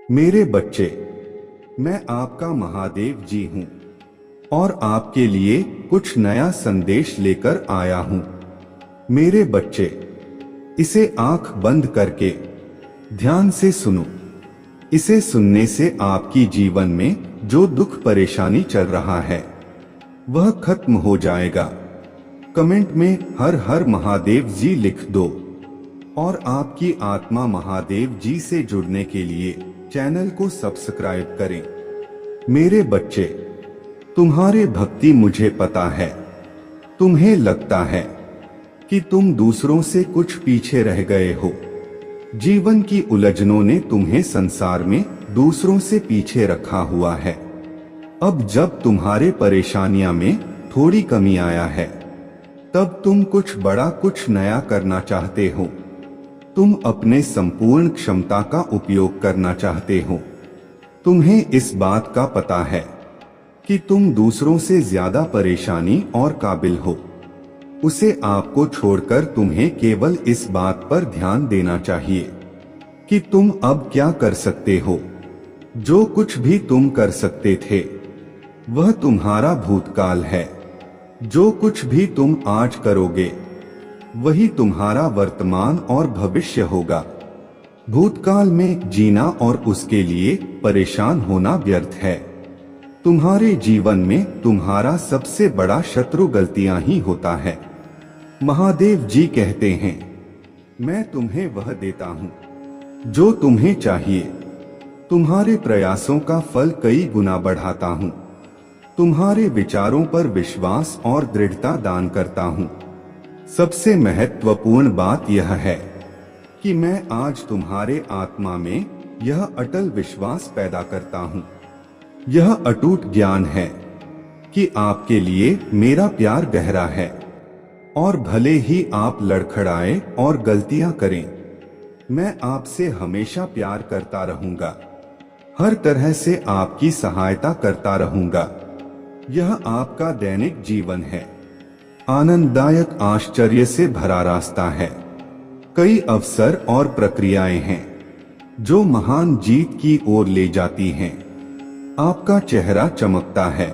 मेरे बच्चे, मैं आपका महादेव जी हूँ और आपके लिए कुछ नया संदेश लेकर आया हूँ। मेरे बच्चे, इसे आंख बंद करके ध्यान से सुनो। इसे सुनने से आपकी जीवन में जो दुख परेशानी चल रहा है वह खत्म हो जाएगा। कमेंट में हर हर महादेव जी लिख दो और आपकी आत्मा महादेव जी से जुड़ने के लिए चैनल को सब्सक्राइब करें। मेरे बच्चे, तुम्हारे भक्ति मुझे पता है। तुम्हें लगता है कि तुम दूसरों से कुछ पीछे रह गए हो। जीवन की उलझनों ने तुम्हें संसार में दूसरों से पीछे रखा हुआ है। अब जब तुम्हारे परेशानियां में थोड़ी कमी आया है, तब तुम कुछ बड़ा कुछ नया करना चाहते हो। तुम अपने संपूर्ण क्षमता का उपयोग करना चाहते हो। तुम्हें इस बात का पता है कि तुम दूसरों से ज्यादा परेशानी और काबिल हो। उसे आपको छोड़कर तुम्हें केवल इस बात पर ध्यान देना चाहिए कि तुम अब क्या कर सकते हो। जो कुछ भी तुम कर सकते थे वह तुम्हारा भूतकाल है। जो कुछ भी तुम आज करोगे वही तुम्हारा वर्तमान और भविष्य होगा। भूतकाल में जीना और उसके लिए परेशान होना व्यर्थ है। तुम्हारे जीवन में तुम्हारा सबसे बड़ा शत्रु गलतियां ही होता है। महादेव जी कहते हैं, मैं तुम्हें वह देता हूं जो तुम्हें चाहिए। तुम्हारे प्रयासों का फल कई गुना बढ़ाता हूं। तुम्हारे विचारों पर विश्वास और दृढ़ता दान करता हूं। सबसे महत्वपूर्ण बात यह है कि मैं आज तुम्हारे आत्मा में यह अटल विश्वास पैदा करता हूं। यह अटूट ज्ञान है कि आपके लिए मेरा प्यार गहरा है और भले ही आप लड़खड़ाएं और गलतियां करें, मैं आपसे हमेशा प्यार करता रहूंगा। हर तरह से आपकी सहायता करता रहूंगा। यह आपका दैनिक जीवन है। आनंददायक आश्चर्य से भरा रास्ता है। कई अवसर और प्रक्रियाएं हैं जो महान जीत की ओर ले जाती हैं। आपका चेहरा चमकता है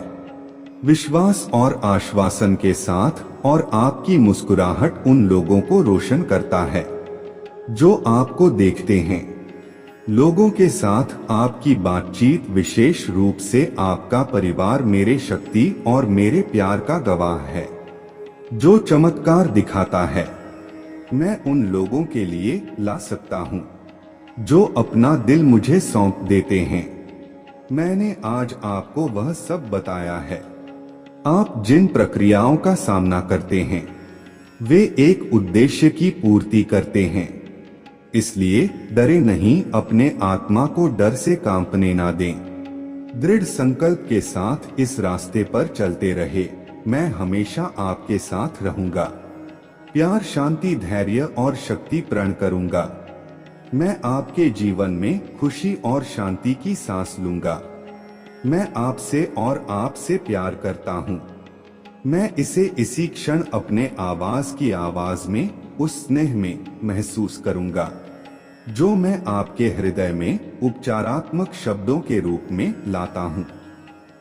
विश्वास और आश्वासन के साथ, और आपकी मुस्कुराहट उन लोगों को रोशन करता है जो आपको देखते हैं। लोगों के साथ आपकी बातचीत, विशेष रूप से आपका परिवार, मेरे शक्ति और मेरे प्यार का गवाह है जो चमत्कार दिखाता है। मैं उन लोगों के लिए ला सकता हूं जो अपना दिल मुझे सौंप देते हैं। मैंने आज आपको वह सब बताया है। आप जिन प्रक्रियाओं का सामना करते हैं वे एक उद्देश्य की पूर्ति करते हैं। इसलिए डरे नहीं, अपने आत्मा को डर से कांपने ना दें। दृढ़ संकल्प के साथ इस रास्ते पर चलते रहे। मैं हमेशा आपके साथ रहूंगा। प्यार, शांति, धैर्य और शक्ति प्रण करूंगा। मैं आपके जीवन में खुशी और शांति की सांस लूंगा। मैं आपसे और आपसे प्यार करता हूं। मैं इसे इसी क्षण अपने आवाज की आवाज में, उस स्नेह में महसूस करूंगा जो मैं आपके हृदय में उपचारात्मक शब्दों के रूप में लाता हूं,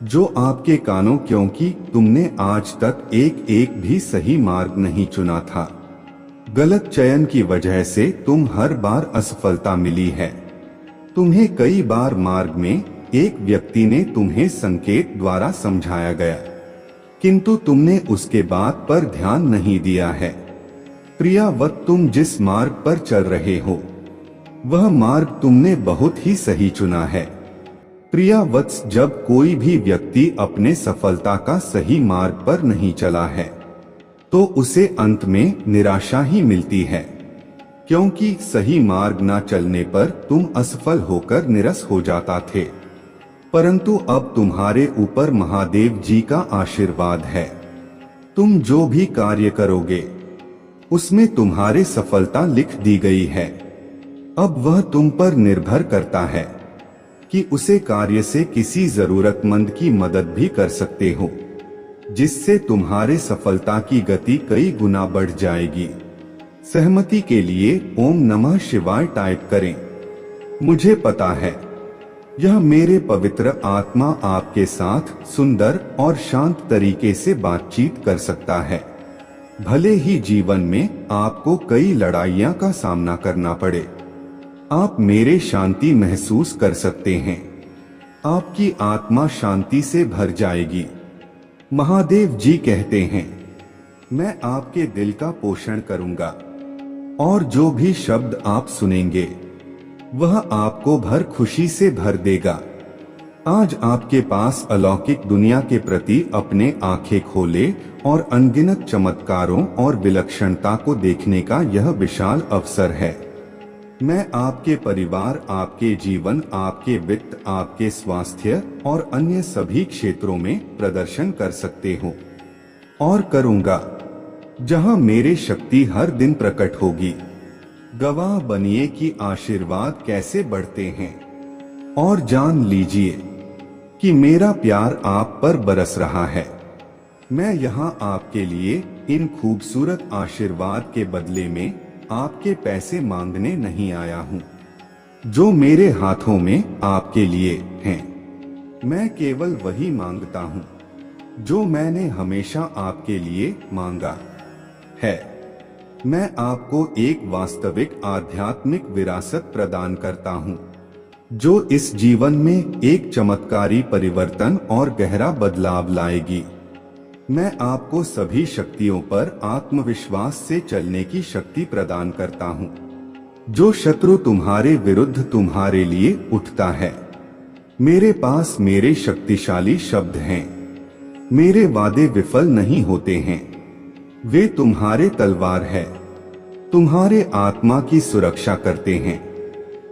जो आपके कानों, क्योंकि तुमने आज तक एक एक भी सही मार्ग नहीं चुना था। गलत चयन की वजह से तुम हर बार असफलता मिली है। तुम्हें कई बार मार्ग में एक व्यक्ति ने तुम्हें संकेत द्वारा समझाया गया, किंतु तुमने उसके बात पर ध्यान नहीं दिया है। प्रियावत, तुम जिस मार्ग पर चल रहे हो वह मार्ग तुमने बहुत ही सही चुना है। प्रियावत्स, जब कोई भी व्यक्ति अपने सफलता का सही मार्ग पर नहीं चला है तो उसे अंत में निराशा ही मिलती है, क्योंकि सही मार्ग न चलने पर तुम असफल होकर निराश हो जाता थे। परंतु अब तुम्हारे ऊपर महादेव जी का आशीर्वाद है। तुम जो भी कार्य करोगे उसमें तुम्हारी सफलता लिख दी गई है। अब वह तुम पर निर्भर करता है कि उसे कार्य से किसी जरूरतमंद की मदद भी कर सकते हो, जिससे तुम्हारे सफलता की गति कई गुना बढ़ जाएगी। सहमति के लिए ओम नमः शिवाय टाइप करें। मुझे पता है यह मेरे पवित्र आत्मा आपके साथ सुंदर और शांत तरीके से बातचीत कर सकता है। भले ही जीवन में आपको कई लड़ाइयां का सामना करना पड़े, आप मेरे शांति महसूस कर सकते हैं। आपकी आत्मा शांति से भर जाएगी। महादेव जी कहते हैं, मैं आपके दिल का पोषण करूंगा और जो भी शब्द आप सुनेंगे वह आपको भर खुशी से भर देगा। आज आपके पास अलौकिक दुनिया के प्रति अपने आंखें खोले और अनगिनत चमत्कारों और विलक्षणता को देखने का यह विशाल अवसर है। मैं आपके परिवार, आपके जीवन, आपके वित्त, आपके स्वास्थ्य और अन्य सभी क्षेत्रों में प्रदर्शन कर सकते हो और करूंगा जहां मेरी शक्ति हर दिन प्रकट होगी। गवाह बनिए कि आशीर्वाद कैसे बढ़ते हैं और जान लीजिए कि मेरा प्यार आप पर बरस रहा है। मैं यहाँ आपके लिए इन खूबसूरत आशीर्वाद के बदले में आपके पैसे मांगने नहीं आया हूँ जो मेरे हाथों में आपके लिए हैं। मैं केवल वही मांगता हूँ जो मैंने हमेशा आपके लिए मांगा है। मैं आपको एक वास्तविक आध्यात्मिक विरासत प्रदान करता हूँ जो इस जीवन में एक चमत्कारी परिवर्तन और गहरा बदलाव लाएगी। मैं आपको सभी शक्तियों पर आत्मविश्वास से चलने की शक्ति प्रदान करता हूँ। जो शत्रु तुम्हारे विरुद्ध तुम्हारे लिए उठता है, मेरे पास मेरे शक्तिशाली शब्द हैं। मेरे वादे विफल नहीं होते हैं, वे तुम्हारे तलवार है, तुम्हारे आत्मा की सुरक्षा करते हैं।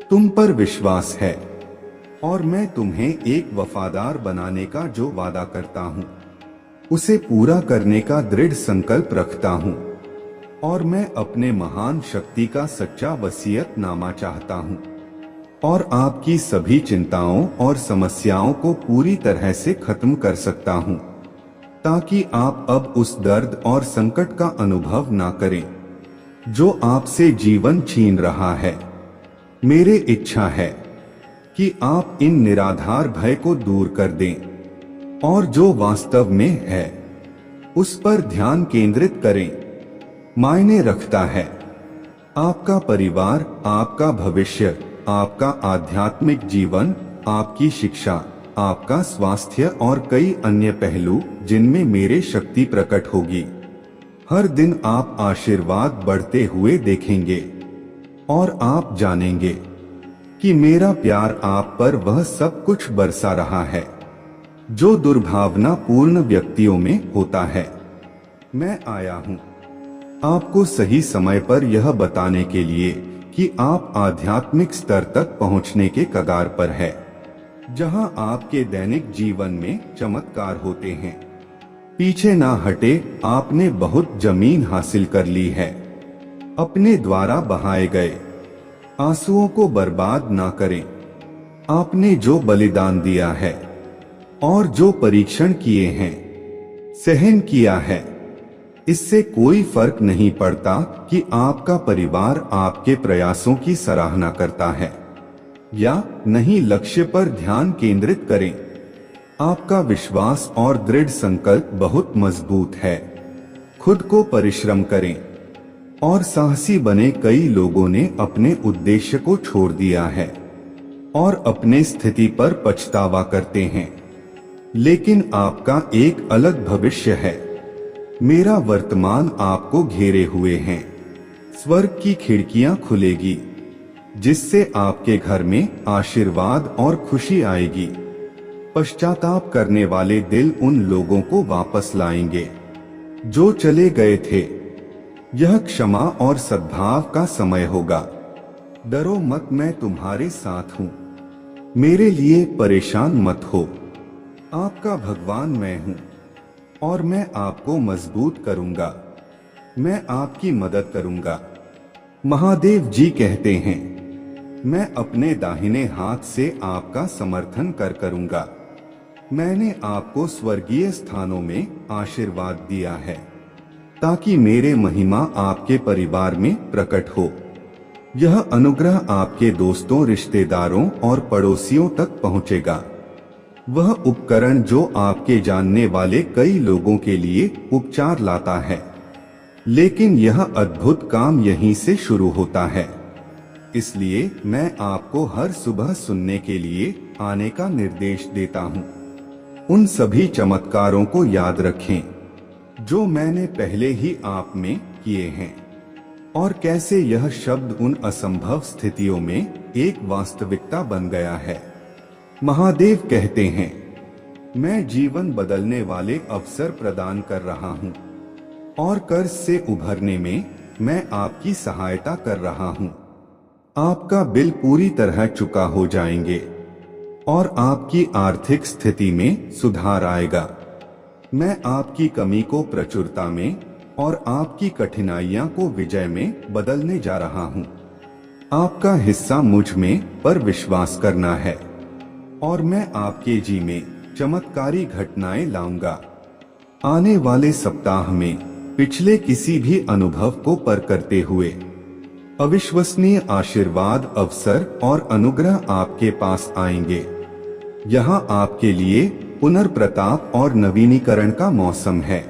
तुम पर विश्वास है और मैं तुम्हें एक वफादार बनाने का जो वादा करता हूँ उसे पूरा करने का दृढ़ संकल्प रखता हूँ और मैं अपने महान शक्ति का सच्चा वसीयतनामा चाहता हूँ और आपकी सभी चिंताओं और समस्याओं को पूरी तरह से खत्म कर सकता हूँ ताकि आप अब उस दर्द और संकट का अनुभव ना करें जो आपसे जीवन छीन रहा है। मेरी इच्छा है कि आप इन निराधार भय को दूर कर दें और जो वास्तव में है उस पर ध्यान केंद्रित करें। मायने रखता है आपका परिवार, आपका भविष्य, आपका आध्यात्मिक जीवन, आपकी शिक्षा, आपका स्वास्थ्य और कई अन्य पहलू जिनमें मेरी शक्ति प्रकट होगी। हर दिन आप आशीर्वाद बढ़ते हुए देखेंगे और आप जानेंगे कि मेरा प्यार आप पर वह सब कुछ बरसा रहा है जो दुर्भावना पूर्ण व्यक्तियों में होता है। मैं आया हूँ आपको सही समय पर यह बताने के लिए कि आप आध्यात्मिक स्तर तक पहुँचने के कगार पर है जहां आपके दैनिक जीवन में चमत्कार होते हैं। पीछे ना हटे, आपने बहुत जमीन हासिल कर ली है। अपने द्वारा बहाए गए आंसुओं को बर्बाद ना करें। आपने जो बलिदान दिया है और जो परीक्षण किए हैं, सहन किया है, इससे कोई फर्क नहीं पड़ता कि आपका परिवार आपके प्रयासों की सराहना करता है या नहीं। लक्ष्य पर ध्यान केंद्रित करें। आपका विश्वास और दृढ़ संकल्प बहुत मजबूत है। खुद को परिश्रम करें और साहसी बने। कई लोगों ने अपने उद्देश्य को छोड़ दिया है और अपने स्थिति पर पछतावा करते हैं, लेकिन आपका एक अलग भविष्य है। मेरा वर्तमान आपको घेरे हुए हैं। स्वर्ग की खिड़कियां खुलेगी जिससे आपके घर में आशीर्वाद और खुशी आएगी। पश्चाताप करने वाले दिल उन लोगों को वापस लाएंगे जो चले गए थे। यह क्षमा और सद्भाव का समय होगा। डरो मत, मैं तुम्हारे साथ हूँ। मेरे लिए परेशान मत हो। आपका भगवान मैं हूँ और मैं आपको मजबूत करूँगा। मैं आपकी मदद करूँगा। महादेव जी कहते हैं, मैं अपने दाहिने हाथ से आपका समर्थन करूँगा। मैंने आपको स्वर्गीय स्थानों में आशीर्वाद दिया है ताकि मेरे महिमा आपके परिवार में प्रकट हो। यह अनुग्रह आपके दोस्तों, रिश्तेदारों और पड़ोसियों तक पहुंचेगा। वह उपकरण जो आपके जानने वाले कई लोगों के लिए उपचार लाता है, लेकिन यह अद्भुत काम यहीं से शुरू होता है। इसलिए मैं आपको हर सुबह सुनने के लिए आने का निर्देश देता हूँ। उन सभी चमत्कारों को याद रखें जो मैंने पहले ही आप में किए हैं, और कैसे यह शब्द उन असंभव स्थितियों में एक वास्तविकता बन गया है। महादेव कहते हैं, मैं जीवन बदलने वाले अवसर प्रदान कर रहा हूँ और कर्ज से उभरने में मैं आपकी सहायता कर रहा हूँ। आपका बिल पूरी तरह चुका हो जाएंगे और आपकी आर्थिक स्थिति में सुधार आएगा। मैं आपकी कमी को प्रचुरता में और आपकी कठिनाइयां को विजय में बदलने जा रहा हूं। आपका हिस्सा मुझ में पर विश्वास करना है और मैं आपके जी में चमत्कारी घटनाएं लाऊंगा। आने वाले सप्ताह में पिछले किसी भी अनुभव को पर करते हुए अविश्वसनीय आशीर्वाद, अवसर और अनुग्रह आपके पास आएंगे। यहाँ आपके लिए पुनर्प्रताप और नवीनीकरण का मौसम है।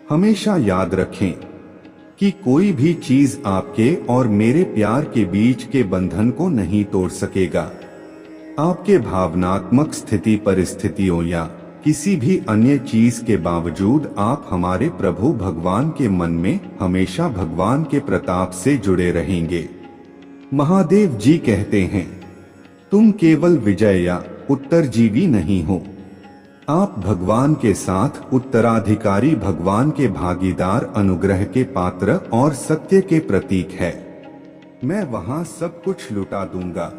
हमेशा याद रखें कि कोई भी चीज आपके और मेरे प्यार के बीच के बंधन को नहीं तोड़ सकेगा। आपके भावनात्मक स्थिति, परिस्थितियों या किसी भी अन्य चीज के बावजूद आप हमारे प्रभु भगवान के मन में हमेशा भगवान के प्रताप से जुड़े रहेंगे। महादेव जी कहते हैं, तुम केवल विजय या उत्तरजीवी नहीं हो, आप भगवान के साथ उत्तराधिकारी, भगवान के भागीदार, अनुग्रह के पात्र और सत्य के प्रतीक है। मैं वहां सब कुछ लुटा दूंगा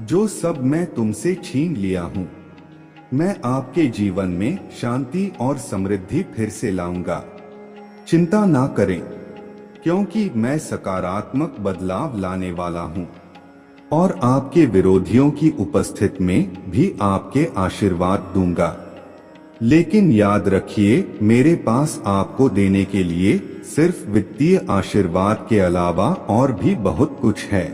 जो सब मैं तुमसे छीन लिया हूँ। मैं आपके जीवन में शांति और समृद्धि फिर से लाऊंगा। चिंता ना करें, क्योंकि मैं सकारात्मक बदलाव लाने वाला हूँ और आपके विरोधियों की उपस्थिति में भी आपके आशीर्वाद दूंगा। लेकिन याद रखिए, मेरे पास आपको देने के लिए सिर्फ वित्तीय आशीर्वाद के अलावा और भी बहुत कुछ है।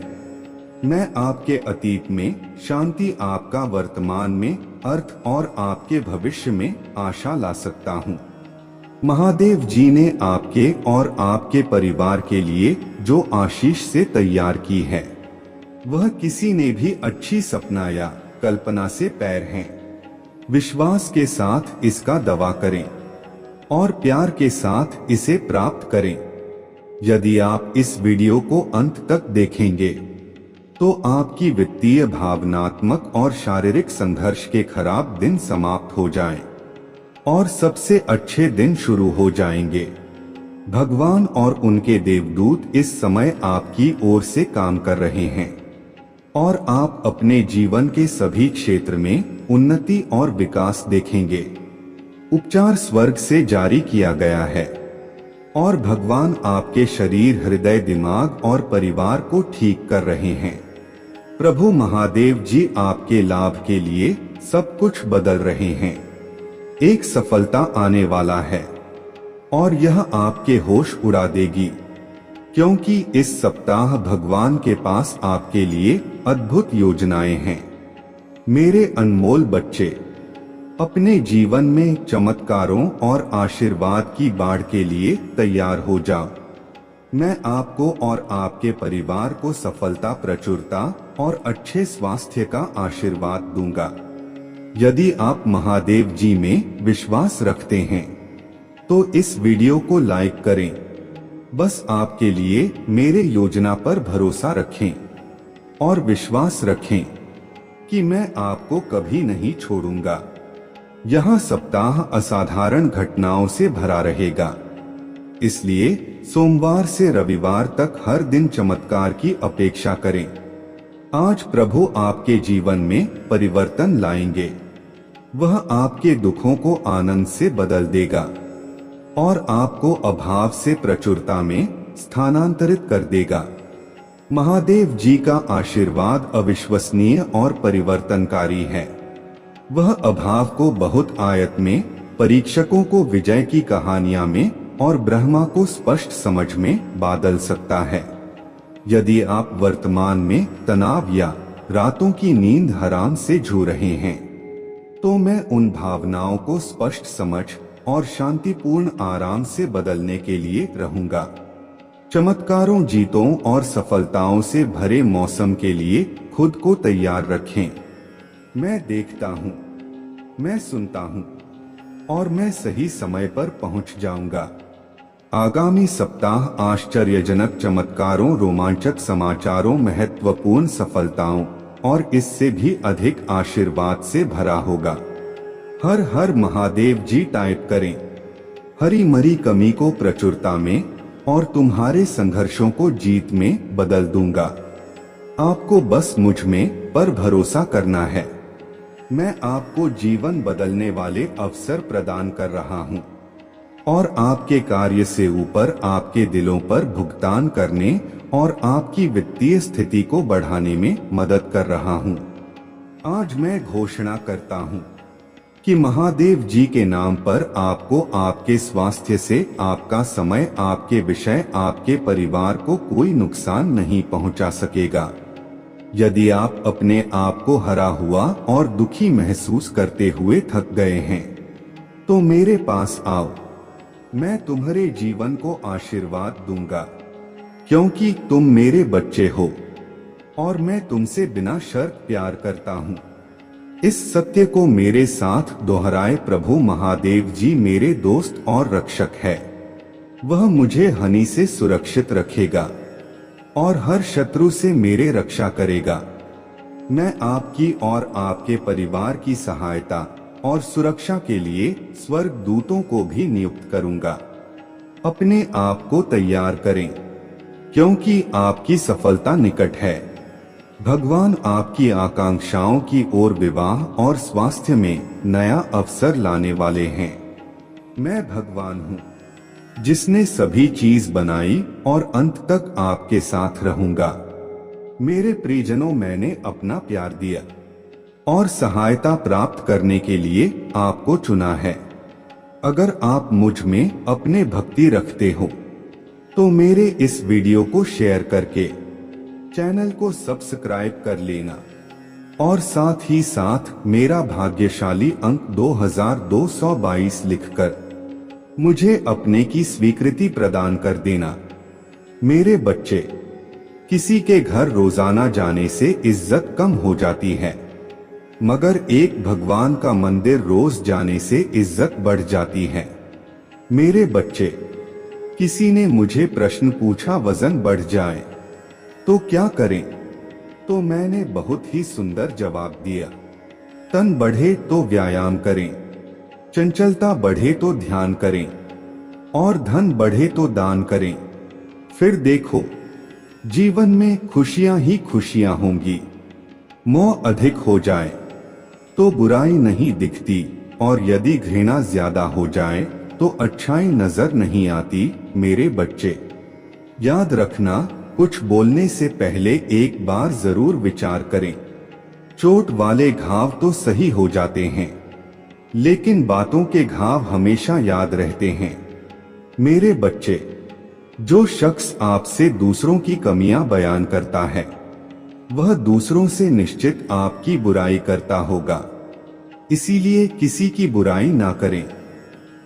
मैं आपके अतीत में शांति, आपका वर्तमान में अर्थ और आपके भविष्य में आशा ला सकता हूँ। महादेव जी ने आपके और आपके परिवार के लिए जो आशीष से तैयार की है, वह किसी ने भी अच्छी सपना या कल्पना से पैर हैं। विश्वास के साथ इसका दावा करें और प्यार के साथ इसे प्राप्त करें। यदि आप इस वीडियो को अंत तक देखेंगे तो आपकी वित्तीय, भावनात्मक और शारीरिक संघर्ष के खराब दिन समाप्त हो जाएं और सबसे अच्छे दिन शुरू हो जाएंगे। भगवान और उनके देवदूत इस समय आपकी ओर से काम कर रहे हैं और आप अपने जीवन के सभी क्षेत्र में उन्नति और विकास देखेंगे। उपचार स्वर्ग से जारी किया गया है और भगवान आपके शरीर, हृदय, दिमाग और परिवार को ठीक कर रहे हैं। प्रभु महादेव जी आपके लाभ के लिए सब कुछ बदल रहे हैं। एक सफलता आने वाला है और यह आपके होश उड़ा देगी, क्योंकि इस सप्ताह भगवान के पास आपके लिए अद्भुत योजनाएं हैं। मेरे अनमोल बच्चे, अपने जीवन में चमत्कारों और आशीर्वाद की बाढ़ के लिए तैयार हो जाओ। मैं आपको और आपके परिवार को सफलता, प्रचुरता और अच्छे स्वास्थ्य का आशीर्वाद दूंगा। यदि आप महादेव जी में विश्वास रखते हैं तो इस वीडियो को लाइक करें। बस आपके लिए मेरे योजना पर भरोसा रखें और विश्वास रखें कि मैं आपको कभी नहीं छोड़ूंगा। यह सप्ताह असाधारण घटनाओं से भरा रहेगा, इसलिए सोमवार से रविवार तक हर दिन चमत्कार की अपेक्षा करें। आज प्रभु आपके जीवन में परिवर्तन लाएंगे। वह आपके दुखों को आनंद से बदल देगा और आपको अभाव से प्रचुरता में स्थानांतरित कर देगा। महादेव जी का आशीर्वाद अविश्वसनीय और परिवर्तनकारी है। वह अभाव को बहुत आयत में, परीक्षकों को विजय की कहानियां में और ब्रह्मा को स्पष्ट समझ में बदल सकता है। यदि आप वर्तमान में तनाव या रातों की नींद हराम से जूझ रहे हैं, तो मैं उन भावनाओं को स्पष्ट समझ और शांतिपूर्ण आराम से बदलने के लिए रहूंगा। चमत्कारों, जीतों और सफलताओं से भरे मौसम के लिए खुद को तैयार रखें। मैं देखता हूँ, मैं सुनता हूँ और मैं सही समय पर पहुँच जाऊंगा। आगामी सप्ताह आश्चर्यजनक चमत्कारों, रोमांचक समाचारों, महत्वपूर्ण सफलताओं और इससे भी अधिक आशीर्वाद से भरा होगा। हर हर महादेव जी टाइप करें। हरी मरी कमी को प्रचुरता में और तुम्हारे संघर्षों को जीत में बदल दूंगा। आपको बस मुझ में पर भरोसा करना है। मैं आपको जीवन बदलने वाले अवसर प्रदान कर रहा हूँ और आपके कार्य से ऊपर आपके दिलों पर भुगतान करने और आपकी वित्तीय स्थिति को बढ़ाने में मदद कर रहा हूँ। आज मैं घोषणा करता हूँ कि महादेव जी के नाम पर आपको आपके स्वास्थ्य से, आपका समय, आपके विषय, आपके परिवार को कोई नुकसान नहीं पहुंचा सकेगा। यदि आप अपने आप को हरा हुआ और दुखी महसूस करते हुए थक गए हैं, तो मेरे पास आओ। मैं तुम्हारे जीवन को आशीर्वाद दूंगा, क्योंकि तुम मेरे बच्चे हो और मैं तुमसे बिना शर्त प्यार करता हूँ। इस सत्य को मेरे साथ दोहराए। प्रभु महादेव जी मेरे दोस्त और रक्षक है। वह मुझे हानि से सुरक्षित रखेगा और हर शत्रु से मेरे रक्षा करेगा। मैं आपकी और आपके परिवार की सहायता और सुरक्षा के लिए स्वर्ग दूतों को भी नियुक्त करूंगा। अपने आप को तैयार करें, क्योंकि आपकी सफलता निकट है। भगवान आपकी आकांक्षाओं की ओर विवाह और स्वास्थ्य में नया अवसर लाने वाले हैं। मैं भगवान हूँ जिसने सभी चीज बनाई और अंत तक आपके साथ रहूंगा। मेरे प्रियजनों, मैंने अपना प्यार दिया और सहायता प्राप्त करने के लिए आपको चुना है। अगर आप मुझ में अपने भक्ति रखते हो, तो मेरे इस वीडियो को शेयर करके चैनल को सब्सक्राइब कर लेना और साथ ही साथ मेरा भाग्यशाली अंक 2222 लिखकर मुझे अपने की स्वीकृति प्रदान कर देना। मेरे बच्चे, किसी के घर रोजाना जाने से इज्जत कम हो जाती है, मगर एक भगवान का मंदिर रोज जाने से इज्जत बढ़ जाती है। मेरे बच्चे, किसी ने मुझे प्रश्न पूछा, वजन बढ़ जाए तो क्या करें? तो मैंने बहुत ही सुंदर जवाब दिया, तन बढ़े तो व्यायाम करें, चंचलता बढ़े तो ध्यान करें और धन बढ़े तो दान करें। फिर देखो, जीवन में खुशियां ही खुशियां होंगी। मोह अधिक हो जाए तो बुराई नहीं दिखती, और यदि घृणा ज्यादा हो जाए तो अच्छाई नजर नहीं आती। मेरे बच्चे, याद रखना, कुछ बोलने से पहले एक बार जरूर विचार करें। चोट वाले घाव तो सही हो जाते हैं, लेकिन बातों के घाव हमेशा याद रहते हैं। मेरे बच्चे, जो शख्स आपसे दूसरों की कमियां बयान करता है, वह दूसरों से निश्चित आपकी बुराई करता होगा। इसीलिए किसी की बुराई ना करें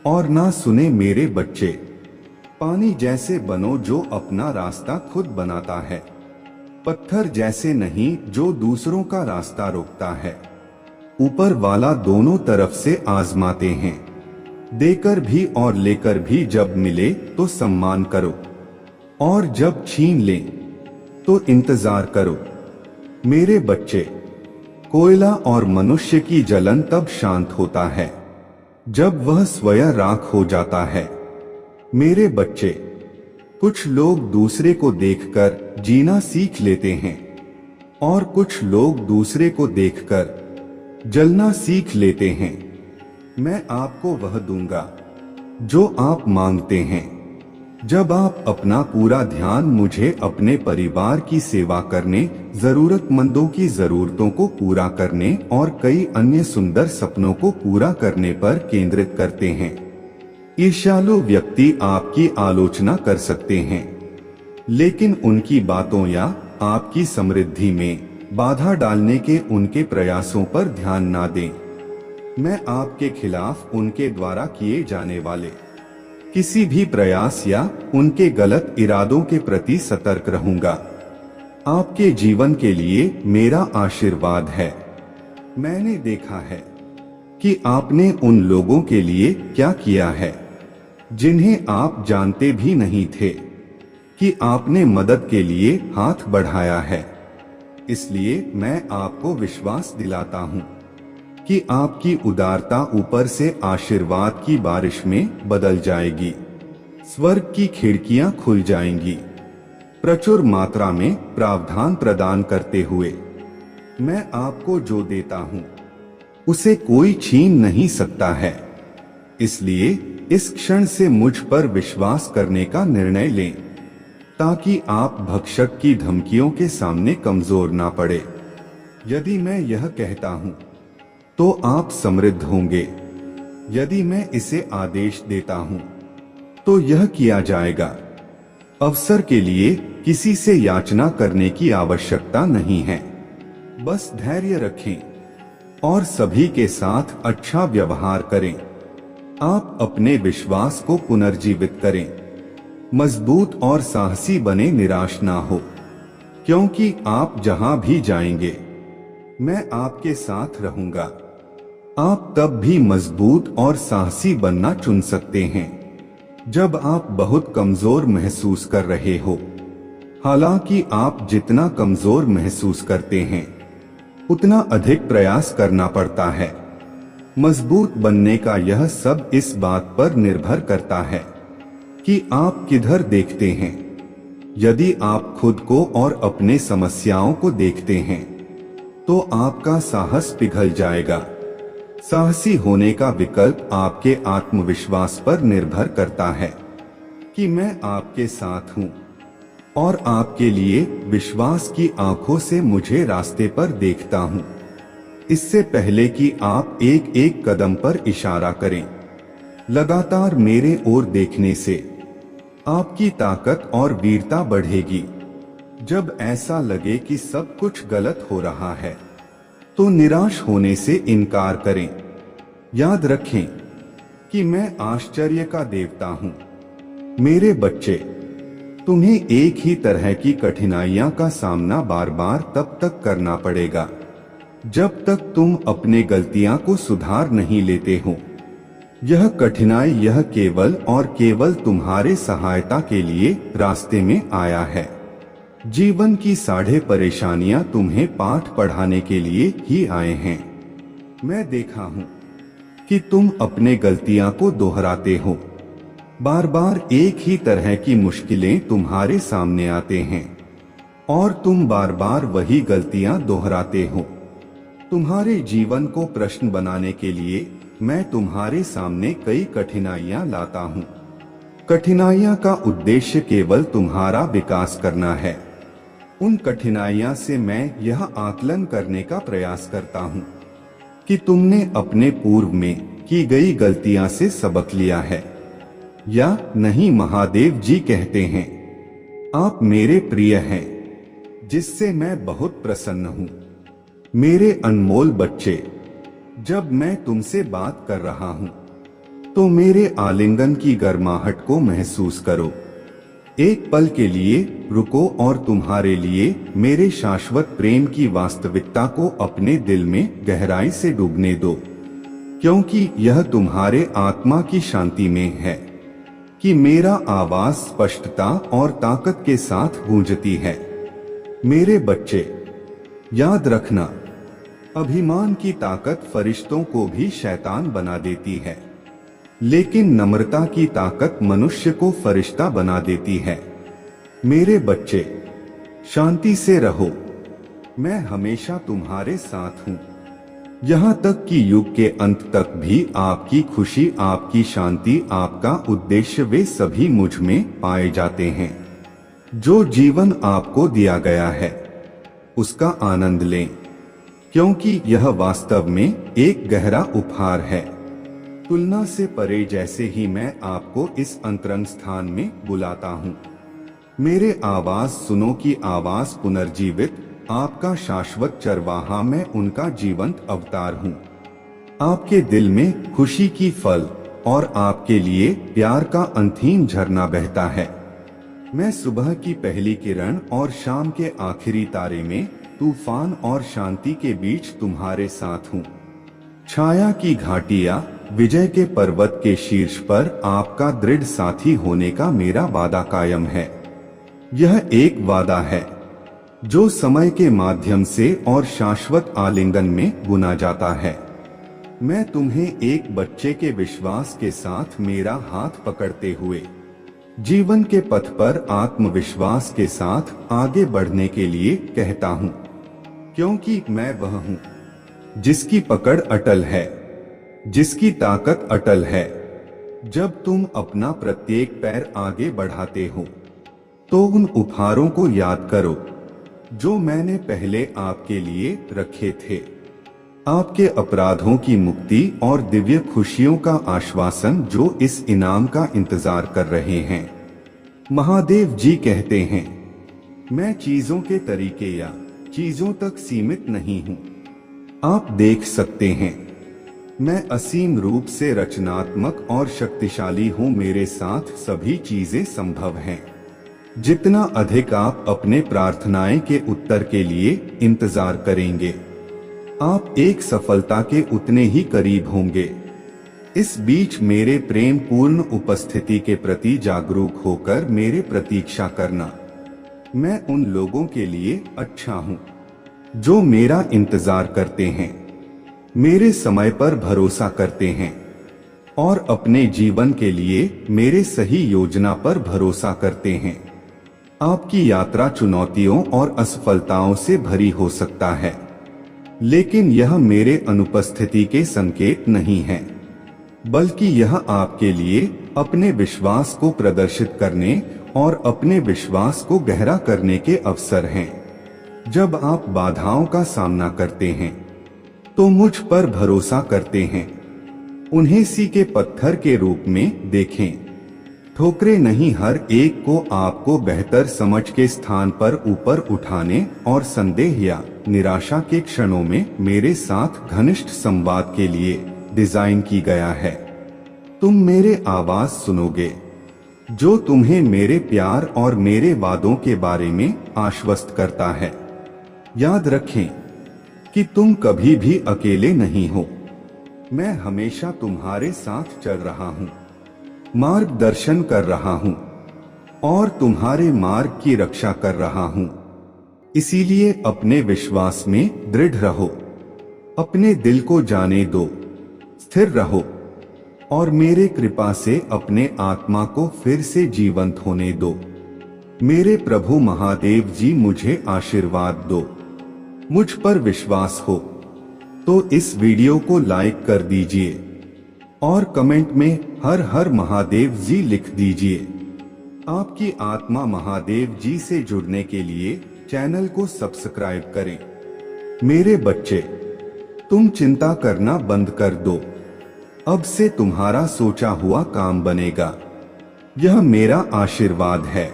और ना सुने। मेरे बच्चे, पानी जैसे बनो जो अपना रास्ता खुद बनाता है, पत्थर जैसे नहीं जो दूसरों का रास्ता रोकता है। ऊपर वाला दोनों तरफ से आजमाते हैं, देकर भी और लेकर भी। जब मिले तो सम्मान करो और जब छीन ले तो इंतजार करो। मेरे बच्चे, कोयला और मनुष्य की जलन तब शांत होता है जब वह स्वयं राख हो जाता है। मेरे बच्चे, कुछ लोग दूसरे को देखकर जीना सीख लेते हैं और कुछ लोग दूसरे को देखकर जलना सीख लेते हैं। मैं आपको वह दूंगा जो आप मांगते हैं, जब आप अपना पूरा ध्यान मुझे अपने परिवार की सेवा करने, जरूरतमंदों की जरूरतों को पूरा करने और कई अन्य सुंदर सपनों को पूरा करने पर केंद्रित करते हैं। ईर्ष्यालु व्यक्ति आपकी आलोचना कर सकते हैं, लेकिन उनकी बातों या आपकी समृद्धि में बाधा डालने के उनके प्रयासों पर ध्यान ना दें। मैं आपके खिलाफ उनके द्वारा किए जाने वाले किसी भी प्रयास या उनके गलत इरादों के प्रति सतर्क रहूंगा। आपके जीवन के लिए मेरा आशीर्वाद है। मैंने देखा है कि आपने उन लोगों के लिए क्या किया है जिन्हें आप जानते भी नहीं थे कि आपने मदद के लिए हाथ बढ़ाया है। इसलिए मैं आपको विश्वास दिलाता हूं कि आपकी उदारता ऊपर से आशीर्वाद की बारिश में बदल जाएगी। स्वर्ग की खिड़कियां खुल जाएंगी, प्रचुर मात्रा में प्रावधान प्रदान करते हुए। मैं आपको जो देता हूं उसे कोई छीन नहीं सकता है। इसलिए इस क्षण से मुझ पर विश्वास करने का निर्णय लें, ताकि आप भक्षक की धमकियों के सामने कमजोर ना पड़े। यदि मैं यह कहता हूं तो आप समृद्ध होंगे। यदि मैं इसे आदेश देता हूं तो यह किया जाएगा। अवसर के लिए किसी से याचना करने की आवश्यकता नहीं है। बस धैर्य रखें और सभी के साथ अच्छा व्यवहार करें। आप अपने विश्वास को पुनर्जीवित करें। मजबूत और साहसी बने, निराश ना हो, क्योंकि आप जहां भी जाएंगे मैं आपके साथ रहूंगा। आप तब भी मजबूत और साहसी बनना चुन सकते हैं जब आप बहुत कमजोर महसूस कर रहे हो। हालांकि आप जितना कमजोर महसूस करते हैं उतना अधिक प्रयास करना पड़ता है। मजबूत बनने का यह सब इस बात पर निर्भर करता है कि आप किधर देखते हैं। यदि आप खुद को और अपने समस्याओं को देखते हैं तो आपका साहस पिघल जाएगा। साहसी होने का विकल्प आपके आत्मविश्वास पर निर्भर करता है कि मैं आपके साथ हूं और आपके लिए विश्वास की आंखों से मुझे रास्ते पर देखता हूं। इससे पहले कि आप एक एक कदम पर इशारा करें, लगातार मेरे ओर देखने से आपकी ताकत और वीरता बढ़ेगी। जब ऐसा लगे कि सब कुछ गलत हो रहा है तो निराश होने से इनकार करें। याद रखें कि मैं आश्चर्य का देवता हूं। मेरे बच्चे, तुम्हें एक ही तरह की कठिनाइयां का सामना बार बार तब तक करना पड़ेगा जब तक तुम अपने गलतियां को सुधार नहीं लेते हो। यह कठिनाई यह केवल और केवल तुम्हारे सहायता के लिए रास्ते में आया है। जीवन की साढ़े परेशानियां तुम्हें पाठ पढ़ाने के लिए ही आए हैं। मैं देखा हूं कि तुम अपने गलतियां को दोहराते हो। बार बार एक ही तरह की मुश्किलें तुम्हारे सामने आते हैं और तुम बार बार वही गलतियां दोहराते हो। तुम्हारे जीवन को प्रश्न बनाने के लिए मैं तुम्हारे सामने कई कठिनाइयां लाता हूं। कठिनाइयां का उद्देश्य केवल तुम्हारा विकास करना है। उन कठिनाइयां से मैं यह आकलन करने का प्रयास करता हूं कि तुमने अपने पूर्व में की गई गलतियां से सबक लिया है या नहीं। महादेव जी कहते हैं, आप मेरे प्रिय हैं, जिससे मैं बहुत प्रसन्न हूं। मेरे अनमोल बच्चे, जब मैं तुमसे बात कर रहा हूं तो मेरे आलिंगन की गर्माहट को महसूस करो। एक पल के लिए रुको और तुम्हारे लिए मेरे शाश्वत प्रेम की वास्तविकता को अपने दिल में गहराई से डूबने दो, क्योंकि यह तुम्हारे आत्मा की शांति में है कि मेरा आवाज स्पष्टता और ताकत के साथ गूंजती है। मेरे बच्चे, याद रखना, अभिमान की ताकत फरिश्तों को भी शैतान बना देती है, लेकिन नम्रता की ताकत मनुष्य को फरिश्ता बना देती है। मेरे बच्चे, शांति से रहो। मैं हमेशा तुम्हारे साथ हूं, यहाँ तक कि युग के अंत तक भी। आपकी खुशी, आपकी शांति, आपका उद्देश्य, वे सभी मुझ में पाए जाते हैं। जो जीवन आपको दिया गया है उसका आनंद लें, क्योंकि यह वास्तव में एक गहरा उपहार है। तुलना से परे, जैसे ही मैं आपको इस अंतरंग स्थान में बुलाता हूँ, मेरे आवाज सुनो की आवाज पुनर्जीवित, आपका शाश्वत चरवाहा, मैं उनका जीवंत अवतार हूँ। आपके दिल में खुशी की फल और आपके लिए प्यार का अंतिम झरना बहता है। मैं सुबह की पहली किरण और शाम के आखिरी तारे में, तूफान और शांति के बीच तुम्हारे साथ हूँ। छाया की घाटियाँ, विजय के पर्वत के शीर्ष पर आपका दृढ़ साथी होने का मेरा वादा कायम है। यह एक वादा है जो समय के माध्यम से और शाश्वत आलिंगन में बुना जाता है। मैं तुम्हें एक बच्चे के विश्वास के साथ मेरा हाथ पकड़ते हुए जीवन के पथ पर आत्मविश्वास के साथ आगे बढ़ने के लिए कहता हूँ, क्योंकि मैं वह हूँ जिसकी पकड़ अटल है, जिसकी ताकत अटल है। जब तुम अपना प्रत्येक पैर आगे बढ़ाते हो तो उन उपहारों को याद करो जो मैंने पहले आपके लिए रखे थे। आपके अपराधों की मुक्ति और दिव्य खुशियों का आश्वासन जो इस इनाम का इंतजार कर रहे हैं। महादेव जी कहते हैं, मैं चीजों के तरीके या चीजों तक सीमित नहीं हूँ। आप देख सकते हैं, मैं असीम रूप से रचनात्मक और शक्तिशाली हूँ। मेरे साथ सभी चीजें संभव हैं। जितना अधिक आप अपने प्रार्थनाएं के उत्तर के लिए इंतजार करेंगे, आप एक सफलता के उतने ही करीब होंगे। इस बीच मेरे प्रेम पूर्ण उपस्थिति के प्रति जागरूक होकर मेरे प्रतीक्षा करना। मैं उन लोगों के लिए अच्छा हूँ जो मेरा इंतजार करते हैं, मेरे समय पर भरोसा करते हैं और अपने जीवन के लिए मेरे सही योजना पर भरोसा करते हैं। आपकी यात्रा चुनौतियों और असफलताओं से भरी हो सकता है, लेकिन यह मेरे अनुपस्थिति के संकेत नहीं है, बल्कि यह आपके लिए अपने विश्वास को प्रदर्शित करने और अपने विश्वास को गहरा करने के अवसर हैं। जब आप बाधाओं का सामना करते हैं तो मुझ पर भरोसा करते हैं, उन्हें सीके पत्थर के रूप में देखें। ठोकरें नहीं, हर एक को आपको बेहतर समझ के स्थान पर ऊपर उठाने और संदेह या निराशा के क्षणों में मेरे साथ घनिष्ठ संवाद के लिए डिजाइन की गया है। तुम मेरे आवाज सुनोगे जो तुम्हें मेरे प्यार और मेरे वादों के बारे में आश्वस्त करता है। याद रखें कि तुम कभी भी अकेले नहीं हो। मैं हमेशा तुम्हारे साथ चल रहा हूँ, मार्गदर्शन कर रहा हूँ और तुम्हारे मार्ग की रक्षा कर रहा हूँ। इसीलिए अपने विश्वास में दृढ़ रहो, अपने दिल को जाने दो, स्थिर रहो और मेरे कृपा से अपने आत्मा को फिर से जीवंत होने दो। मेरे प्रभु महादेव जी मुझे आशीर्वाद दो। मुझ पर विश्वास हो तो इस वीडियो को लाइक कर दीजिए और कमेंट में हर हर महादेव जी लिख दीजिए। आपकी आत्मा महादेव जी से जुड़ने के लिए चैनल को सब्सक्राइब करें। मेरे बच्चे, तुम चिंता करना बंद कर दो। अब से तुम्हारा सोचा हुआ काम बनेगा। यह मेरा आशीर्वाद है।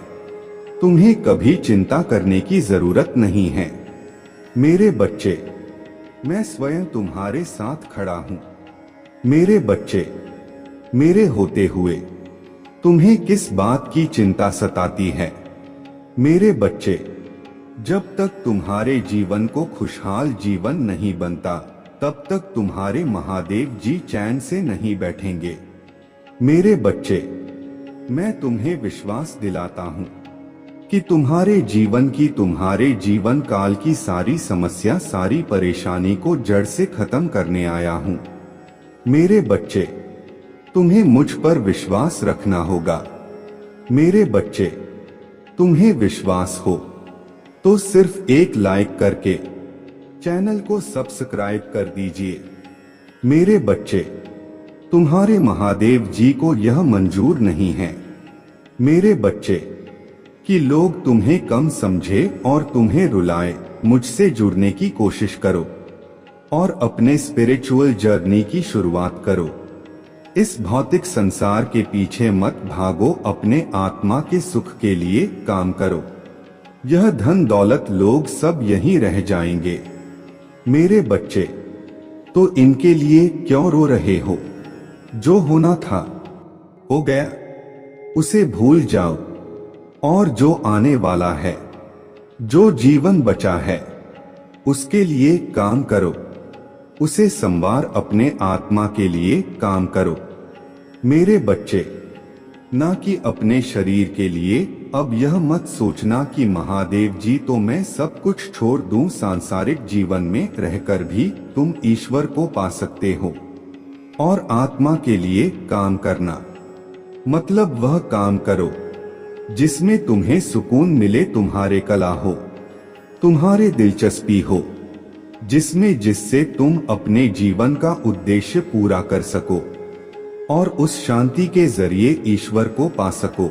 तुम्हें कभी चिंता करने की जरूरत नहीं है। मेरे बच्चे, मैं स्वयं तुम्हारे साथ खड़ा हूँ। मेरे बच्चे, मेरे होते हुए तुम्हें किस बात की चिंता सताती है? मेरे बच्चे, जब तक तुम्हारे जीवन को खुशहाल जीवन नहीं बनता, तब तक तुम्हारे महादेव जी चैन से नहीं बैठेंगे। मेरे बच्चे, मैं तुम्हें विश्वास दिलाता हूँ कि तुम्हारे जीवन काल की सारी समस्या, सारी परेशानी को जड़ से खत्म करने आया हूँ। मेरे बच्चे, तुम्हें मुझ पर विश्वास रखना होगा। मेरे बच्चे, तुम्हें विश्वास हो तो सिर्फ एक लाइक करके चैनल को सब्सक्राइब कर दीजिए। मेरे बच्चे, तुम्हारे महादेव जी को यह मंजूर नहीं है, मेरे बच्चे, कि लोग तुम्हें कम समझे और तुम्हें रुलाए। मुझसे जुड़ने की कोशिश करो और अपने स्पिरिचुअल जर्नी की शुरुआत करो। इस भौतिक संसार के पीछे मत भागो, अपने आत्मा के सुख के लिए काम करो। यह धन दौलत लोग सब यहीं रह जाएंगे। मेरे बच्चे, तो इनके लिए क्यों रो रहे हो? जो होना था हो गया, उसे भूल जाओ। और जो आने वाला है, जो जीवन बचा है, उसके लिए काम करो। उसे संवार, अपने आत्मा के लिए काम करो। मेरे बच्चे, ना कि अपने शरीर के लिए। अब यह मत सोचना कि महादेव जी तो मैं सब कुछ छोड़ दूं। सांसारिक जीवन में रहकर भी तुम ईश्वर को पा सकते हो। और आत्मा के लिए काम करना मतलब वह काम करो जिसमें तुम्हें सुकून मिले, तुम्हारे कला हो, तुम्हारे दिलचस्पी हो, जिससे तुम अपने जीवन का उद्देश्य पूरा कर सको और उस शांति के जरिए ईश्वर को पा सको,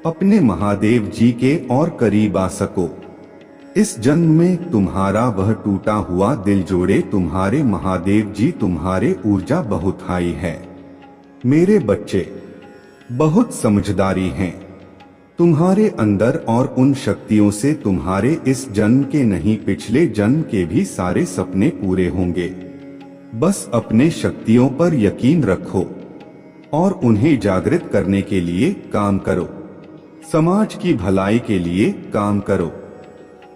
अपने महादेव जी के और करीब आ सको। इस जन्म में तुम्हारा वह टूटा हुआ दिल जोड़े तुम्हारे महादेव जी। तुम्हारे ऊर्जा बहुत हाई है मेरे बच्चे, बहुत समझदारी हैं तुम्हारे अंदर, और उन शक्तियों से तुम्हारे इस जन्म के नहीं, पिछले जन्म के भी सारे सपने पूरे होंगे। बस अपने शक्तियों पर यकीन रखो और उन्हें जागृत करने के लिए काम करो। समाज की भलाई के लिए काम करो।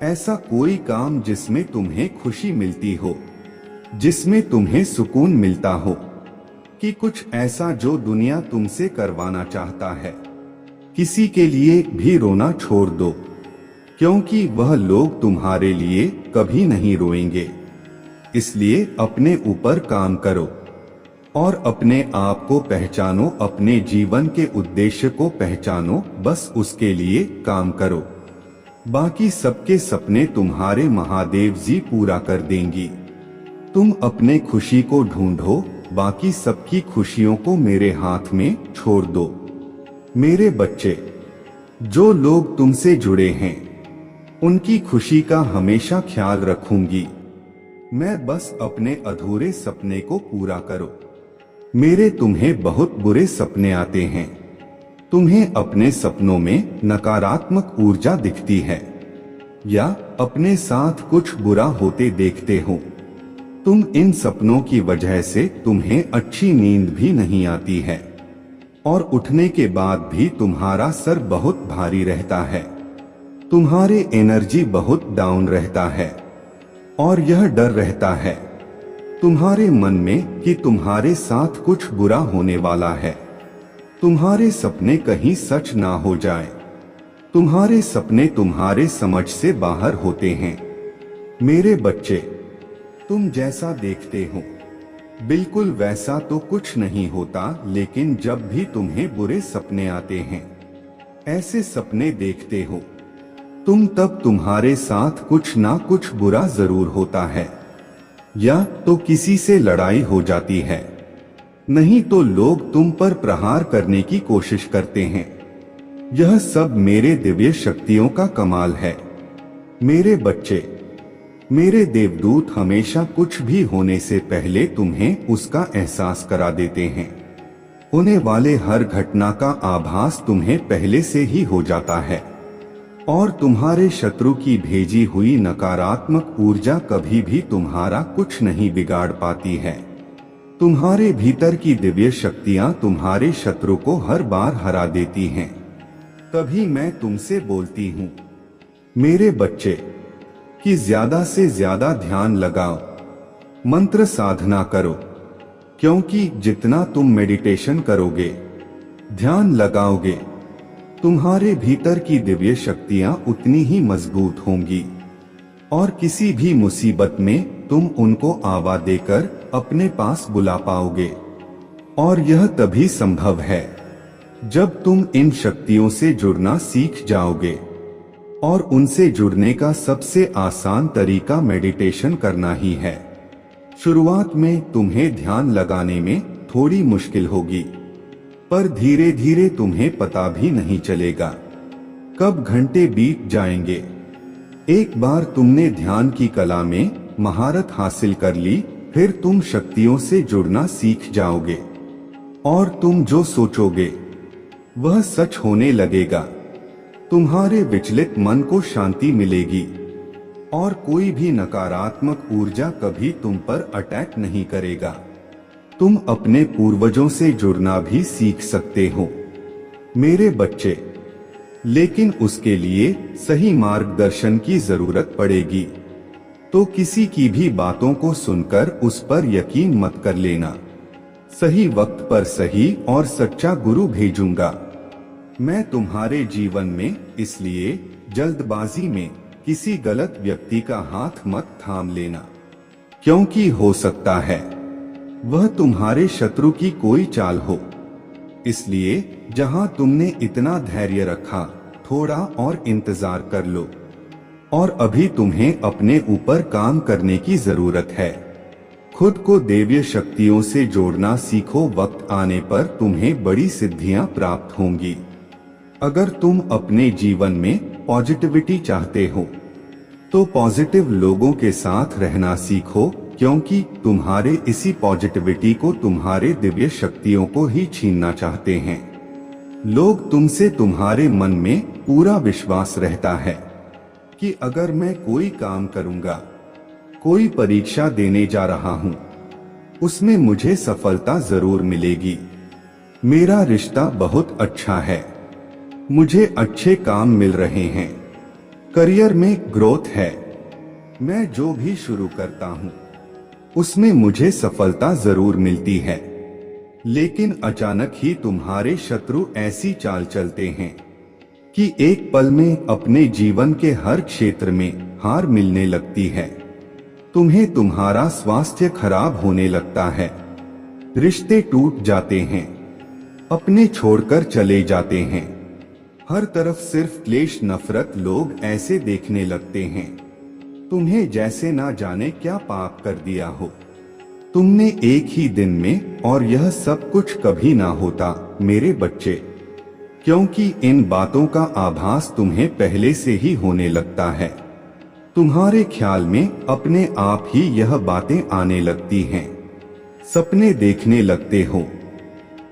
ऐसा कोई काम जिसमें तुम्हें खुशी मिलती हो, जिसमें तुम्हें सुकून मिलता हो, कि कुछ ऐसा जो दुनिया तुमसे करवाना चाहता है। किसी के लिए भी रोना छोड़ दो, क्योंकि वह लोग तुम्हारे लिए कभी नहीं रोएंगे। इसलिए अपने ऊपर काम करो और अपने आप को पहचानो, अपने जीवन के उद्देश्य को पहचानो। बस उसके लिए काम करो। बाकी सबके सपने तुम्हारे महादेव जी पूरा कर देंगी। तुम अपने खुशी को ढूंढो, बाकी सबकी खुशियों को मेरे हाथ में छोड़ दो। मेरे बच्चे, जो लोग तुमसे जुड़े हैं उनकी खुशी का हमेशा ख्याल रखूंगी मैं। बस अपने अधूरे सपने को पूरा करो। मेरे तुम्हें बहुत बुरे सपने आते हैं, तुम्हें अपने सपनों में नकारात्मक ऊर्जा दिखती है या अपने साथ कुछ बुरा होते देखते हो। तुम इन सपनों की वजह से तुम्हें अच्छी नींद भी नहीं आती है और उठने के बाद भी तुम्हारा सर बहुत भारी रहता है, तुम्हारे एनर्जी बहुत डाउन रहता है और यह डर रहता है तुम्हारे मन में कि तुम्हारे साथ कुछ बुरा होने वाला है। तुम्हारे सपने कहीं सच ना हो जाए। तुम्हारे सपने तुम्हारे समझ से बाहर होते हैं। मेरे बच्चे, तुम जैसा देखते हो बिल्कुल वैसा तो कुछ नहीं होता, लेकिन जब भी तुम्हें बुरे सपने आते हैं, ऐसे सपने देखते हो तुम, तब तुम्हारे साथ कुछ ना कुछ बुरा जरूर होता है। या तो किसी से लड़ाई हो जाती है, नहीं तो लोग तुम पर प्रहार करने की कोशिश करते हैं। यह सब मेरे दिव्य शक्तियों का कमाल है। मेरे बच्चे, मेरे देवदूत हमेशा कुछ भी होने से पहले तुम्हें उसका एहसास करा देते हैं। होने वाले हर घटना का आभास तुम्हें पहले से ही हो जाता है और तुम्हारे शत्रु की भेजी हुई नकारात्मक ऊर्जा कभी भी तुम्हारा कुछ नहीं बिगाड़ पाती है। तुम्हारे भीतर की दिव्य शक्तियां तुम्हारे शत्रु को हर बार हरा देती हैं। तभी मैं तुमसे बोलती हूँ मेरे बच्चे कि ज्यादा से ज्यादा ध्यान लगाओ, मंत्र साधना करो, क्योंकि जितना तुम मेडिटेशन करोगे, ध्यान लगाओगे, तुम्हारे भीतर की दिव्य शक्तियां उतनी ही मजबूत होंगी और किसी भी मुसीबत में तुम उनको आवा देकर अपने पास बुला पाओगे। और यह तभी संभव है जब तुम इन शक्तियों से जुड़ना सीख जाओगे। और उनसे जुड़ने का सबसे आसान तरीका मेडिटेशन करना ही है। शुरुआत में तुम्हें ध्यान लगाने में थोड़ी मुश्किल होगी, पर धीरे धीरे तुम्हें पता भी नहीं चलेगा कब घंटे बीत जाएंगे। एक बार तुमने ध्यान की कला में महारत हासिल कर ली, फिर तुम शक्तियों से जुड़ना सीख जाओगे। और तुम जो सोचोगे वह सच होने लगेगा। तुम्हारे विचलित मन को शांति मिलेगी और कोई भी नकारात्मक ऊर्जा कभी तुम पर अटैक नहीं करेगा। तुम अपने पूर्वजों से जुड़ना भी सीख सकते हो मेरे बच्चे, लेकिन उसके लिए सही मार्गदर्शन की जरूरत पड़ेगी। तो किसी की भी बातों को सुनकर उस पर यकीन मत कर लेना। सही वक्त पर सही और सच्चा गुरु भेजूंगा मैं तुम्हारे जीवन में, इसलिए जल्दबाजी में किसी गलत व्यक्ति का हाथ मत थाम लेना, क्योंकि हो सकता है वह तुम्हारे शत्रु की कोई चाल हो। इसलिए जहां तुमने इतना धैर्य रखा, थोड़ा और इंतजार कर लो। और अभी तुम्हें अपने ऊपर काम करने की जरूरत है। खुद को दैवीय शक्तियों से जोड़ना सीखो। वक्त आने पर तुम्हें बड़ी सिद्धियां प्राप्त होंगी। अगर तुम अपने जीवन में पॉजिटिविटी चाहते हो तो पॉजिटिव लोगों के साथ रहना सीखो, क्योंकि तुम्हारे इसी पॉजिटिविटी को तुम्हारे दिव्य शक्तियों को ही छीनना चाहते हैं। लोग तुमसे, तुम्हारे मन में पूरा विश्वास रहता है कि अगर मैं कोई काम करूंगा, कोई परीक्षा देने जा रहा हूं, उसमें मुझे सफलता जरूर मिलेगी। मेरा रिश्ता बहुत अच्छा है, मुझे अच्छे काम मिल रहे हैं, करियर में ग्रोथ है, मैं जो भी शुरू करता हूं उसमें मुझे सफलता जरूर मिलती है। लेकिन अचानक ही तुम्हारे शत्रु ऐसी चाल चलते हैं कि एक पल में अपने जीवन के हर क्षेत्र में हार मिलने लगती है। तुम्हें तुम्हारा स्वास्थ्य खराब होने लगता है, रिश्ते टूट जाते हैं, अपने छोड़कर चले जाते हैं। हर तरफ सिर्फ क्लेश, नफरत। लोग ऐसे देखने लगते हैं तुम्हें जैसे ना जाने क्या पाप कर दिया हो तुमने एक ही दिन में, और यह सब कुछ कभी ना होता मेरे बच्चे, क्योंकि इन बातों का आभास तुम्हें पहले से ही होने लगता है। तुम्हारे ख्याल में अपने आप ही यह बातें आने लगती हैं, सपने देखने लगते हो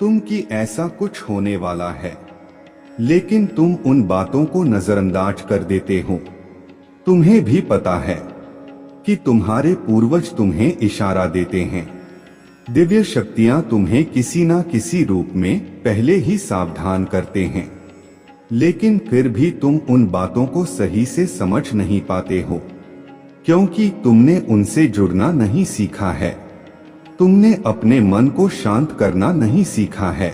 तुम कि ऐसा कुछ होने वाला है, लेकिन तुम उन बातों को नजरअंदाज कर देते हो। तुम्हें भी पता है कि तुम्हारे पूर्वज तुम्हें इशारा देते हैं। दिव्य शक्तियां तुम्हें किसी ना किसी रूप में पहले ही सावधान करते हैं, लेकिन फिर भी तुम उन बातों को सही से समझ नहीं पाते हो, क्योंकि तुमने उनसे जुड़ना नहीं सीखा है। तुमने अपने मन को शांत करना नहीं सीखा है,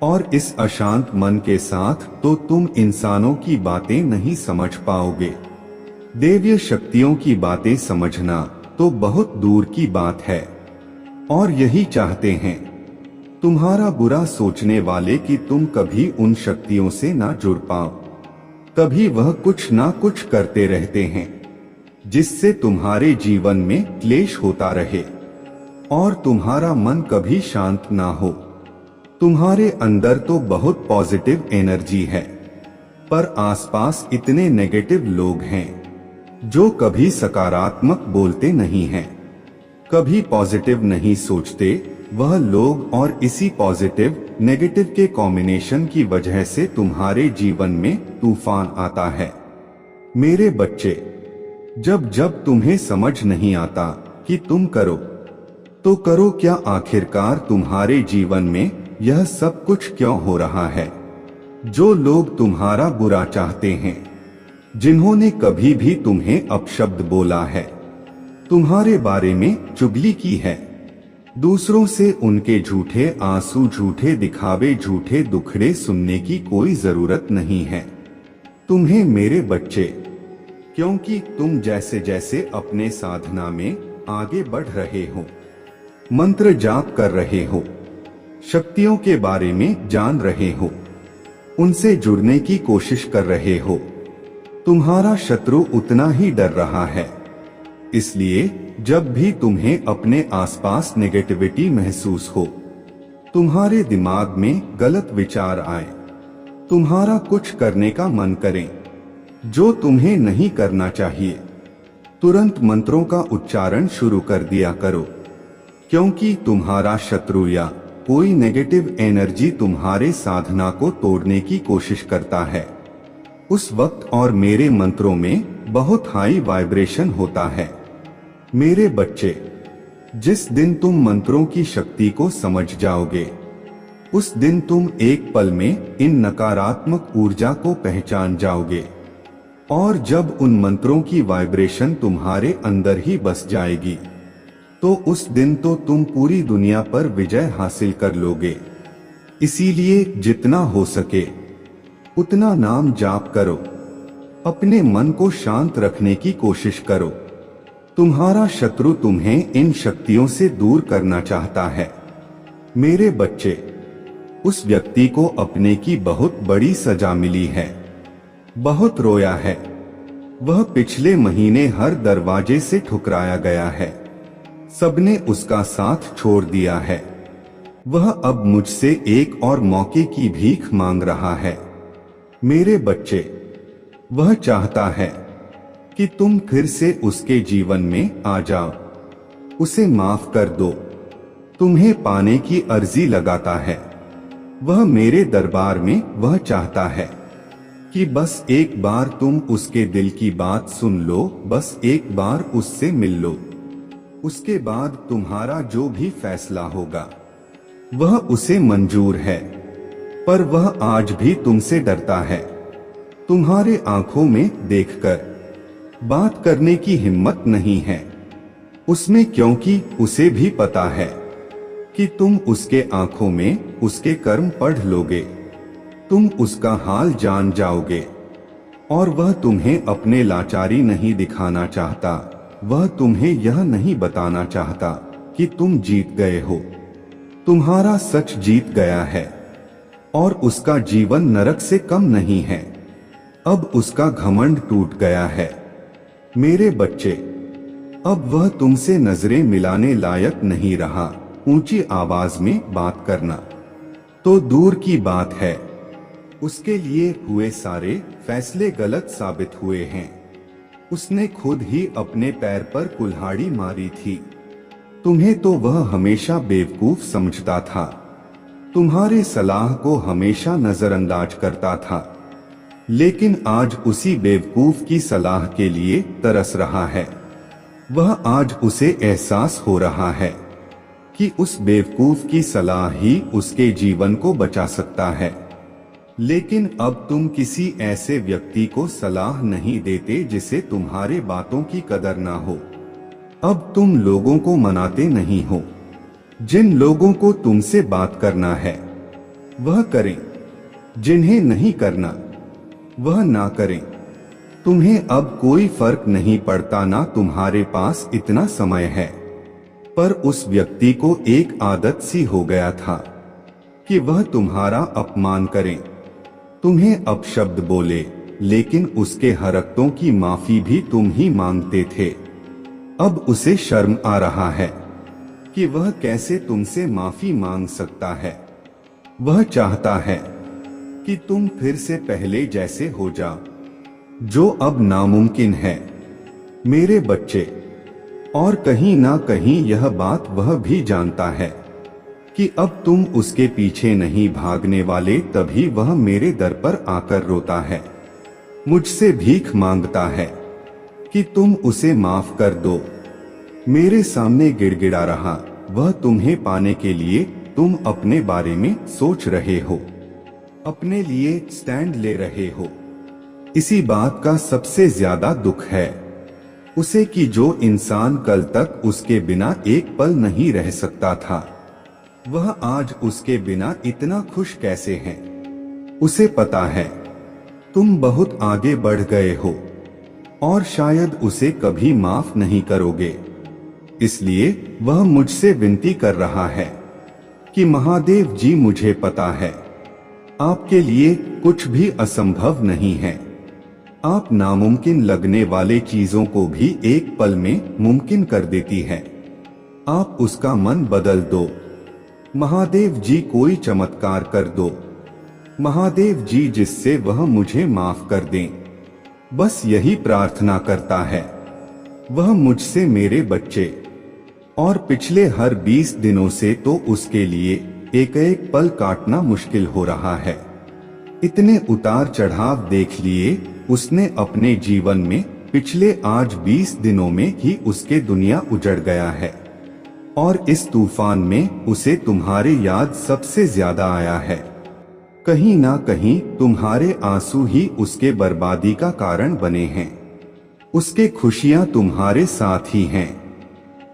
और इस अशांत मन के साथ तो तुम इंसानों की बातें नहीं समझ पाओगे। दैवीय शक्तियों की बातें समझना तो बहुत दूर की बात है, और यही चाहते हैं तुम्हारा बुरा सोचने वाले कि तुम कभी उन शक्तियों से ना जुड़ पाओ। तभी वह कुछ ना कुछ करते रहते हैं जिससे तुम्हारे जीवन में क्लेश होता रहे और तुम्हारा मन कभी शांत ना हो। तुम्हारे अंदर तो बहुत पॉजिटिव एनर्जी है, पर आसपास इतने नेगेटिव लोग हैं जो कभी सकारात्मक बोलते नहीं हैं, कभी पॉजिटिव नहीं सोचते वह लोग, और इसी पॉजिटिव नेगेटिव के कॉम्बिनेशन की वजह से तुम्हारे जीवन में तूफान आता है। मेरे बच्चे, जब जब तुम्हें समझ नहीं आता कि तुम करो तो करो क्या, आखिरकार तुम्हारे जीवन में यह सब कुछ क्यों हो रहा है? जो लोग तुम्हारा बुरा चाहते हैं, जिन्होंने कभी भी तुम्हें अपशब्द बोला है, तुम्हारे बारे में चुगली की है, दूसरों से उनके झूठे आंसू, झूठे दिखावे, झूठे दुखड़े सुनने की कोई जरूरत नहीं है तुम्हें मेरे बच्चे, क्योंकि तुम जैसे जैसे अपने साधना में आगे बढ़ रहे हो, मंत्र जाप कर रहे हो, शक्तियों के बारे में जान रहे हो, उनसे जुड़ने की कोशिश कर रहे हो, तुम्हारा शत्रु उतना ही डर रहा है। इसलिए जब भी तुम्हें अपने आसपास नेगेटिविटी महसूस हो, तुम्हारे दिमाग में गलत विचार आए, तुम्हारा कुछ करने का मन करे जो तुम्हें नहीं करना चाहिए, तुरंत मंत्रों का उच्चारण शुरू कर दिया करो, क्योंकि तुम्हारा शत्रु या कोई नेगेटिव एनर्जी तुम्हारे साधना को तोड़ने की कोशिश करता है, उस वक्त और मेरे मंत्रों में बहुत हाई वाइब्रेशन होता है। मेरे बच्चे, जिस दिन तुम मंत्रों की शक्ति को समझ जाओगे, उस दिन तुम एक पल में इन नकारात्मक ऊर्जा को पहचान जाओगे। और जब उन मंत्रों की वाइब्रेशन तुम्हारे अंदर ही बस जाएगी, तो उस दिन तो तुम पूरी दुनिया पर विजय हासिल कर लोगे। इसीलिए जितना हो सके उतना नाम जाप करो, अपने मन को शांत रखने की कोशिश करो। तुम्हारा शत्रु तुम्हें इन शक्तियों से दूर करना चाहता है। मेरे बच्चे, उस व्यक्ति को अपने की बहुत बड़ी सजा मिली है, बहुत रोया है। वह पिछले महीने हर दरवाजे से ठुकराया गया है, सबने उसका साथ छोड़ दिया है। वह अब मुझसे एक और मौके की भीख मांग रहा है। मेरे बच्चे, वह चाहता है कि तुम फिर से उसके जीवन में आ जाओ, उसे माफ कर दो, तुम्हें पाने की अर्जी लगाता है। वह मेरे दरबार में वह चाहता है कि बस एक बार तुम उसके दिल की बात सुन लो, बस एक बार उससे मिल लो। उसके बाद तुम्हारा जो भी फैसला होगा वह उसे मंजूर है। पर वह आज भी तुमसे डरता है, तुम्हारे आंखों में देखकर बात करने की हिम्मत नहीं है उसमें, क्योंकि उसे भी पता है कि तुम उसके आंखों में उसके कर्म पढ़ लोगे, तुम उसका हाल जान जाओगे। और वह तुम्हें अपने लाचारी नहीं दिखाना चाहता, वह तुम्हें यह नहीं बताना चाहता कि तुम जीत गए हो। तुम्हारा सच जीत गया है और उसका जीवन नरक से कम नहीं है। अब उसका घमंड टूट गया है। मेरे बच्चे, अब वह तुमसे नजरें मिलाने लायक नहीं रहा। ऊंची आवाज में बात करना तो दूर की बात है, उसके लिए हुए सारे फैसले गलत साबित हुए हैं। उसने खुद ही अपने पैर पर कुल्हाड़ी मारी थी। तुम्हें तो वह हमेशा बेवकूफ समझता था, तुम्हारे सलाह को हमेशा नजरअंदाज करता था। लेकिन आज उसी बेवकूफ की सलाह के लिए तरस रहा है। वह आज उसे एहसास हो रहा है कि उस बेवकूफ की सलाह ही उसके जीवन को बचा सकता है। लेकिन अब तुम किसी ऐसे व्यक्ति को सलाह नहीं देते जिसे तुम्हारे बातों की कदर ना हो। अब तुम लोगों को मनाते नहीं हो। जिन लोगों को तुमसे बात करना है वह करें, जिन्हें नहीं करना वह ना करें। तुम्हें अब कोई फर्क नहीं पड़ता, ना तुम्हारे पास इतना समय है। पर उस व्यक्ति को एक आदत सी हो गया था कि वह तुम्हारा अपमान करे, तुम्हें अपशब्द बोले, लेकिन उसके हरकतों की माफी भी तुम ही मांगते थे। अब उसे शर्म आ रहा है कि वह कैसे तुमसे माफी मांग सकता है। वह चाहता है कि तुम फिर से पहले जैसे हो जाओ, जो अब नामुमकिन है। मेरे बच्चे, और कहीं ना कहीं यह बात वह भी जानता है कि अब तुम उसके पीछे नहीं भागने वाले, तभी वह मेरे दर पर आकर रोता है, मुझसे भीख मांगता है कि तुम उसे माफ कर दो। मेरे सामने गिड़गिड़ा रहा। वह तुम्हें पाने के लिए तुम अपने बारे में सोच रहे हो, अपने लिए स्टैंड ले रहे हो। इसी बात का सबसे ज्यादा दुख है उसे कि जो इंसान कल तक उसके बिना एक पल नहीं रह सकता था, वह आज उसके बिना इतना खुश कैसे है। उसे पता है तुम बहुत आगे बढ़ गए हो और शायद उसे कभी माफ नहीं करोगे। इसलिए वह मुझसे विनती कर रहा है कि महादेव जी, मुझे पता है आपके लिए कुछ भी असंभव नहीं है। आप नामुमकिन लगने वाले चीजों को भी एक पल में मुमकिन कर देती है। आप उसका मन बदल दो। महादेव जी, कोई चमत्कार कर दो। महादेव जी, जिससे वह मुझे माफ कर दें। बस यही प्रार्थना करता है वह मुझसे। मेरे बच्चे, और पिछले हर 20 दिनों से तो उसके लिए एक एक पल काटना मुश्किल हो रहा है। इतने उतार चढ़ाव देख लिए उसने अपने जीवन में। पिछले आज 20 दिनों में ही उसके दुनिया उजड़ गया है और इस तूफान में उसे तुम्हारे याद सबसे ज्यादा आया है। कहीं ना कहीं तुम्हारे आंसू ही उसके बर्बादी का कारण बने हैं। उसके खुशियां तुम्हारे साथ ही हैं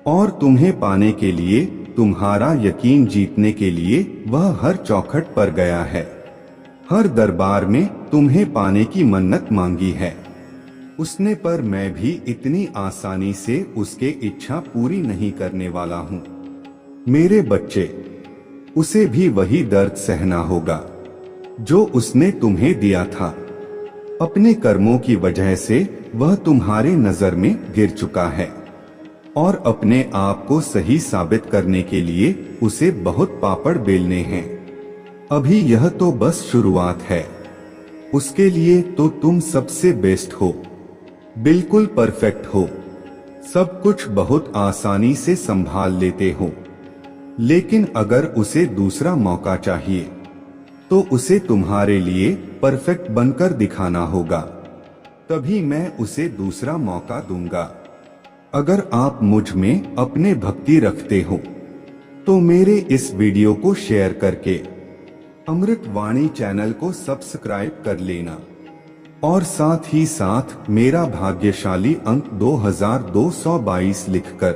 और तुम्हें पाने के लिए, तुम्हारा यकीन जीतने के लिए वह हर चौखट पर गया है। हर दरबार में तुम्हें पाने की मन्नत मांगी है उसने, पर मैं भी इतनी आसानी से उसके इच्छा पूरी नहीं करने वाला हूँ। मेरे बच्चे, उसे भी वही दर्द सहना होगा जो उसने तुम्हें दिया था। अपने कर्मों की वजह से वह तुम्हारे नजर में गिर चुका है और अपने आप को सही साबित करने के लिए उसे बहुत पापड़ बेलने हैं। अभी यह तो बस शुरुआत है। उसके लिए तो तुम सबसे बेस्ट हो, बिल्कुल परफेक्ट हो, सब कुछ बहुत आसानी से संभाल लेते हो। लेकिन अगर उसे दूसरा मौका चाहिए तो उसे तुम्हारे लिए परफेक्ट बनकर दिखाना होगा, तभी मैं उसे दूसरा मौका दूंगा। अगर आप मुझ में अपने भक्ति रखते हो तो मेरे इस वीडियो को शेयर करके अमृत वाणी चैनल को सब्सक्राइब कर लेना और साथ ही साथ मेरा भाग्यशाली अंक 2222 लिखकर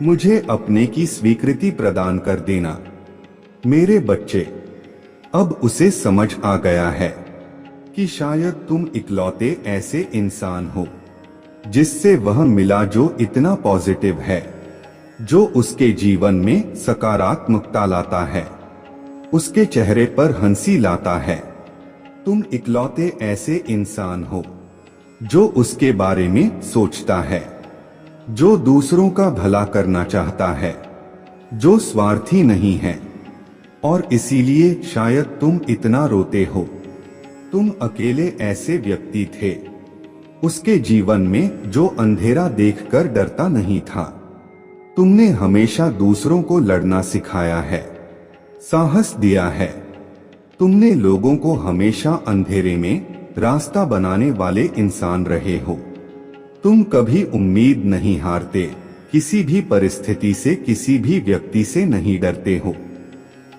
मुझे अपने की स्वीकृति प्रदान कर देना। मेरे बच्चे, अब उसे समझ आ गया है कि शायद तुम इकलौते ऐसे इंसान हो जिससे वह मिला जो इतना पॉजिटिव है, जो उसके जीवन में सकारात्मकता लाता है, उसके चेहरे पर हंसी लाता है। तुम इकलौते ऐसे इंसान हो जो उसके बारे में सोचता है, जो दूसरों का भला करना चाहता है, जो स्वार्थी नहीं है, और इसीलिए शायद तुम इतना रोते हो। तुम अकेले ऐसे व्यक्ति थे उसके जीवन में जो अंधेरा देखकर डरता नहीं था। तुमने हमेशा दूसरों को लड़ना सिखाया है, साहस दिया है। तुमने लोगों को हमेशा अंधेरे में रास्ता बनाने वाले इंसान रहे हो। तुम कभी उम्मीद नहीं हारते, किसी भी परिस्थिति से, किसी भी व्यक्ति से नहीं डरते हो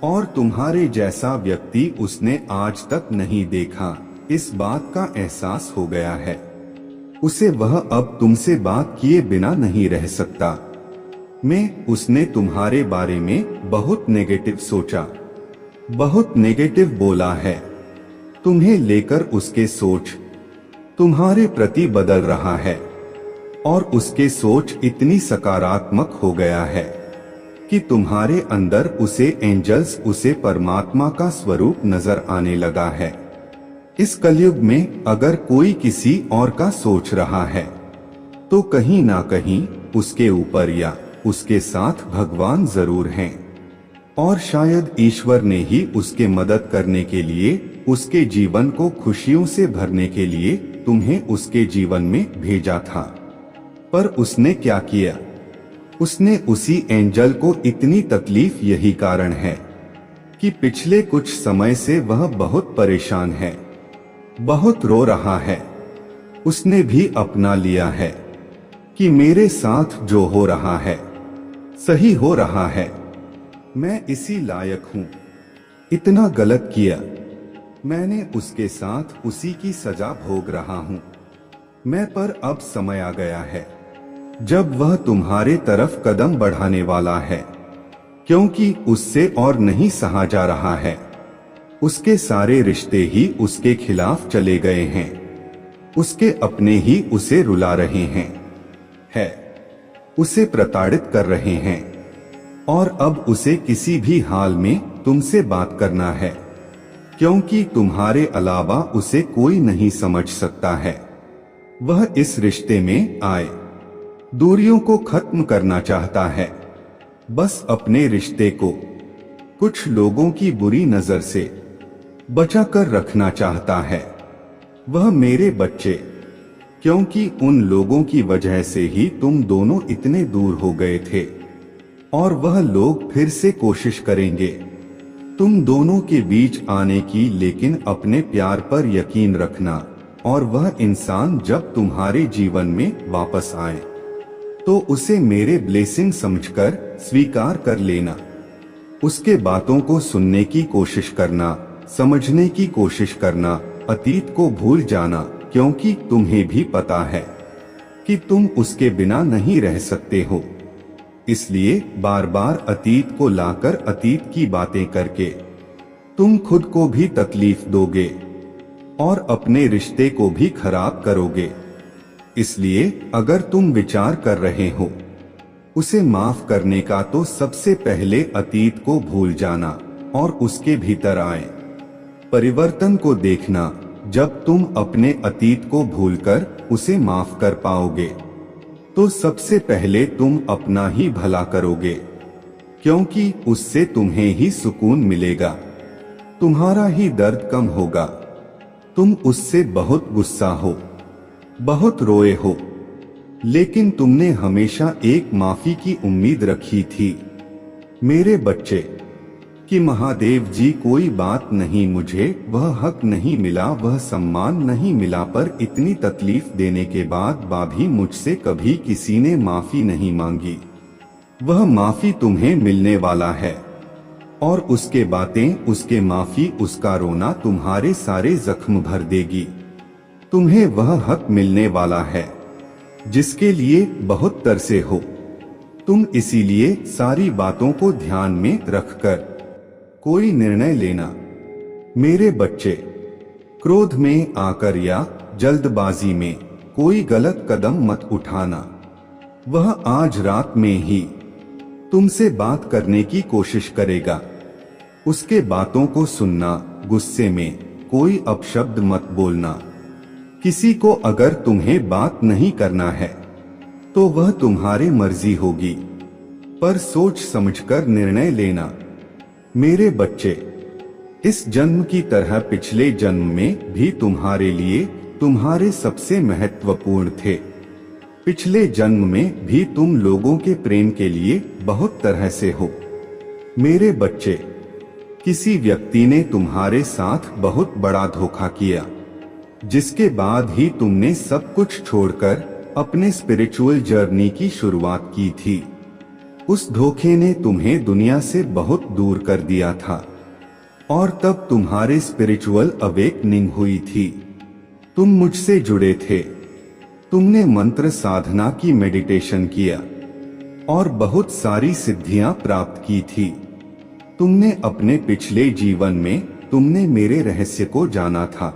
और तुम्हारे जैसा व्यक्ति उसने आज तक नहीं देखा, इस बात का एहसास हो गया है उसे। वह अब तुमसे बात किए बिना नहीं रह सकता। उसने तुम्हारे बारे में बहुत नेगेटिव सोचा, बहुत नेगेटिव बोला है। तुम्हें लेकर उसके सोच तुम्हारे प्रति बदल रहा है और उसके सोच इतनी सकारात्मक हो गया है कि तुम्हारे अंदर उसे एंजल्स, उसे परमात्मा का स्वरूप नजर आने लगा है। इस कलयुग में अगर कोई किसी और का सोच रहा है तो कहीं ना कहीं उसके ऊपर या उसके साथ भगवान जरूर हैं और शायद ईश्वर ने ही उसके मदद करने के लिए, उसके जीवन को खुशियों से भरने के लिए तुम्हें उसके जीवन में भेजा था। पर उसने क्या किया? उसने उसी एंजल को इतनी तकलीफ, यही कारण है कि पिछले कुछ समय से वह बहुत परेशान है, बहुत रो रहा है। उसने भी अपना लिया है कि मेरे साथ जो हो रहा है सही हो रहा है, मैं इसी लायक हूँ। इतना गलत किया मैंने, उसके साथ उसी की सजा भोग रहा हूँ मैं। पर अब समय आ गया है जब वह तुम्हारे तरफ कदम बढ़ाने वाला है, क्योंकि उससे और नहीं सहा जा रहा है। उसके सारे रिश्ते ही उसके खिलाफ चले गए हैं, उसके अपने ही उसे रुला रहे हैं, उसे प्रताड़ित कर रहे हैं और अब उसे किसी भी हाल में तुमसे बात करना है, क्योंकि तुम्हारे अलावा उसे कोई नहीं समझ सकता है। वह इस रिश्ते में आए दूरियों को खत्म करना चाहता है, बस अपने रिश्ते को कुछ लोगों की बुरी नजर से बचाकर रखना चाहता है। वह मेरे बच्चे, क्योंकि उन लोगों की वजह से ही तुम दोनों इतने दूर हो गए थे और वह लोग फिर से कोशिश करेंगे तुम दोनों के बीच आने की, लेकिन अपने प्यार पर यकीन रखना, और वह इंसान जब तुम्हारे जीवन में वापस आए तो उसे मेरे ब्लेसिंग समझकर स्वीकार कर लेना। उसके बातों को सुनने की कोशिश करना, समझने की कोशिश करना, अतीत को भूल जाना, क्योंकि तुम्हें भी पता है कि तुम उसके बिना नहीं रह सकते हो। इसलिए बार बार अतीत को लाकर अतीत की बातें करके तुम खुद को भी तकलीफ दोगे और अपने रिश्ते को भी खराब करोगे। इसलिए अगर तुम विचार कर रहे हो उसे माफ करने का, तो सबसे पहले अतीत को भूल जाना और उसके भीतर आए परिवर्तन को देखना। जब तुम अपने अतीत को भूलकर उसे माफ कर पाओगे तो सबसे पहले तुम अपना ही भला करोगे, क्योंकि उससे तुम्हें ही सुकून मिलेगा, तुम्हारा ही दर्द कम होगा। तुम उससे बहुत गुस्सा हो, बहुत रोए हो, लेकिन तुमने हमेशा एक माफी की उम्मीद रखी थी मेरे बच्चे, कि महादेव जी कोई बात नहीं, मुझे वह हक नहीं मिला, वह सम्मान नहीं मिला, पर इतनी तकलीफ देने के बाद भी मुझसे कभी किसी ने माफी नहीं मांगी। वह माफी तुम्हें मिलने वाला है, और उसके बातें, उसके माफी, उसका रोना तुम्हारे सारे जख्म भर देगी। तुम्हें वह हक मिलने वाला है जिसके लिए बहुत तरसे हो तुम। इसीलिए सारी बातों को ध्यान में रखकर कोई निर्णय लेना मेरे बच्चे। क्रोध में आकर या जल्दबाजी में कोई गलत कदम मत उठाना। वह आज रात में ही तुमसे बात करने की कोशिश करेगा। उसके बातों को सुनना, गुस्से में कोई अपशब्द मत बोलना। किसी को अगर तुम्हें बात नहीं करना है तो वह तुम्हारी मर्जी होगी, पर सोच समझकर निर्णय लेना मेरे बच्चे। इस जन्म की तरह पिछले जन्म में भी तुम्हारे लिए तुम्हारे सबसे महत्वपूर्ण थे। पिछले जन्म में भी तुम लोगों के प्रेम के लिए बहुत तरह से हो मेरे बच्चे। किसी व्यक्ति ने तुम्हारे साथ बहुत बड़ा धोखा किया, जिसके बाद ही तुमने सब कुछ छोड़कर अपने स्पिरिचुअल जर्नी की शुरुआत की थी। उस धोखे ने तुम्हें दुनिया से बहुत दूर कर दिया था, और तब तुम्हारे स्पिरिचुअल अवेकनिंग हुई थी। तुम मुझसे जुड़े थे, तुमने मंत्र साधना की, मेडिटेशन किया और बहुत सारी सिद्धियां प्राप्त की थी। तुमने अपने पिछले जीवन में तुमने मेरे रहस्य को जाना था,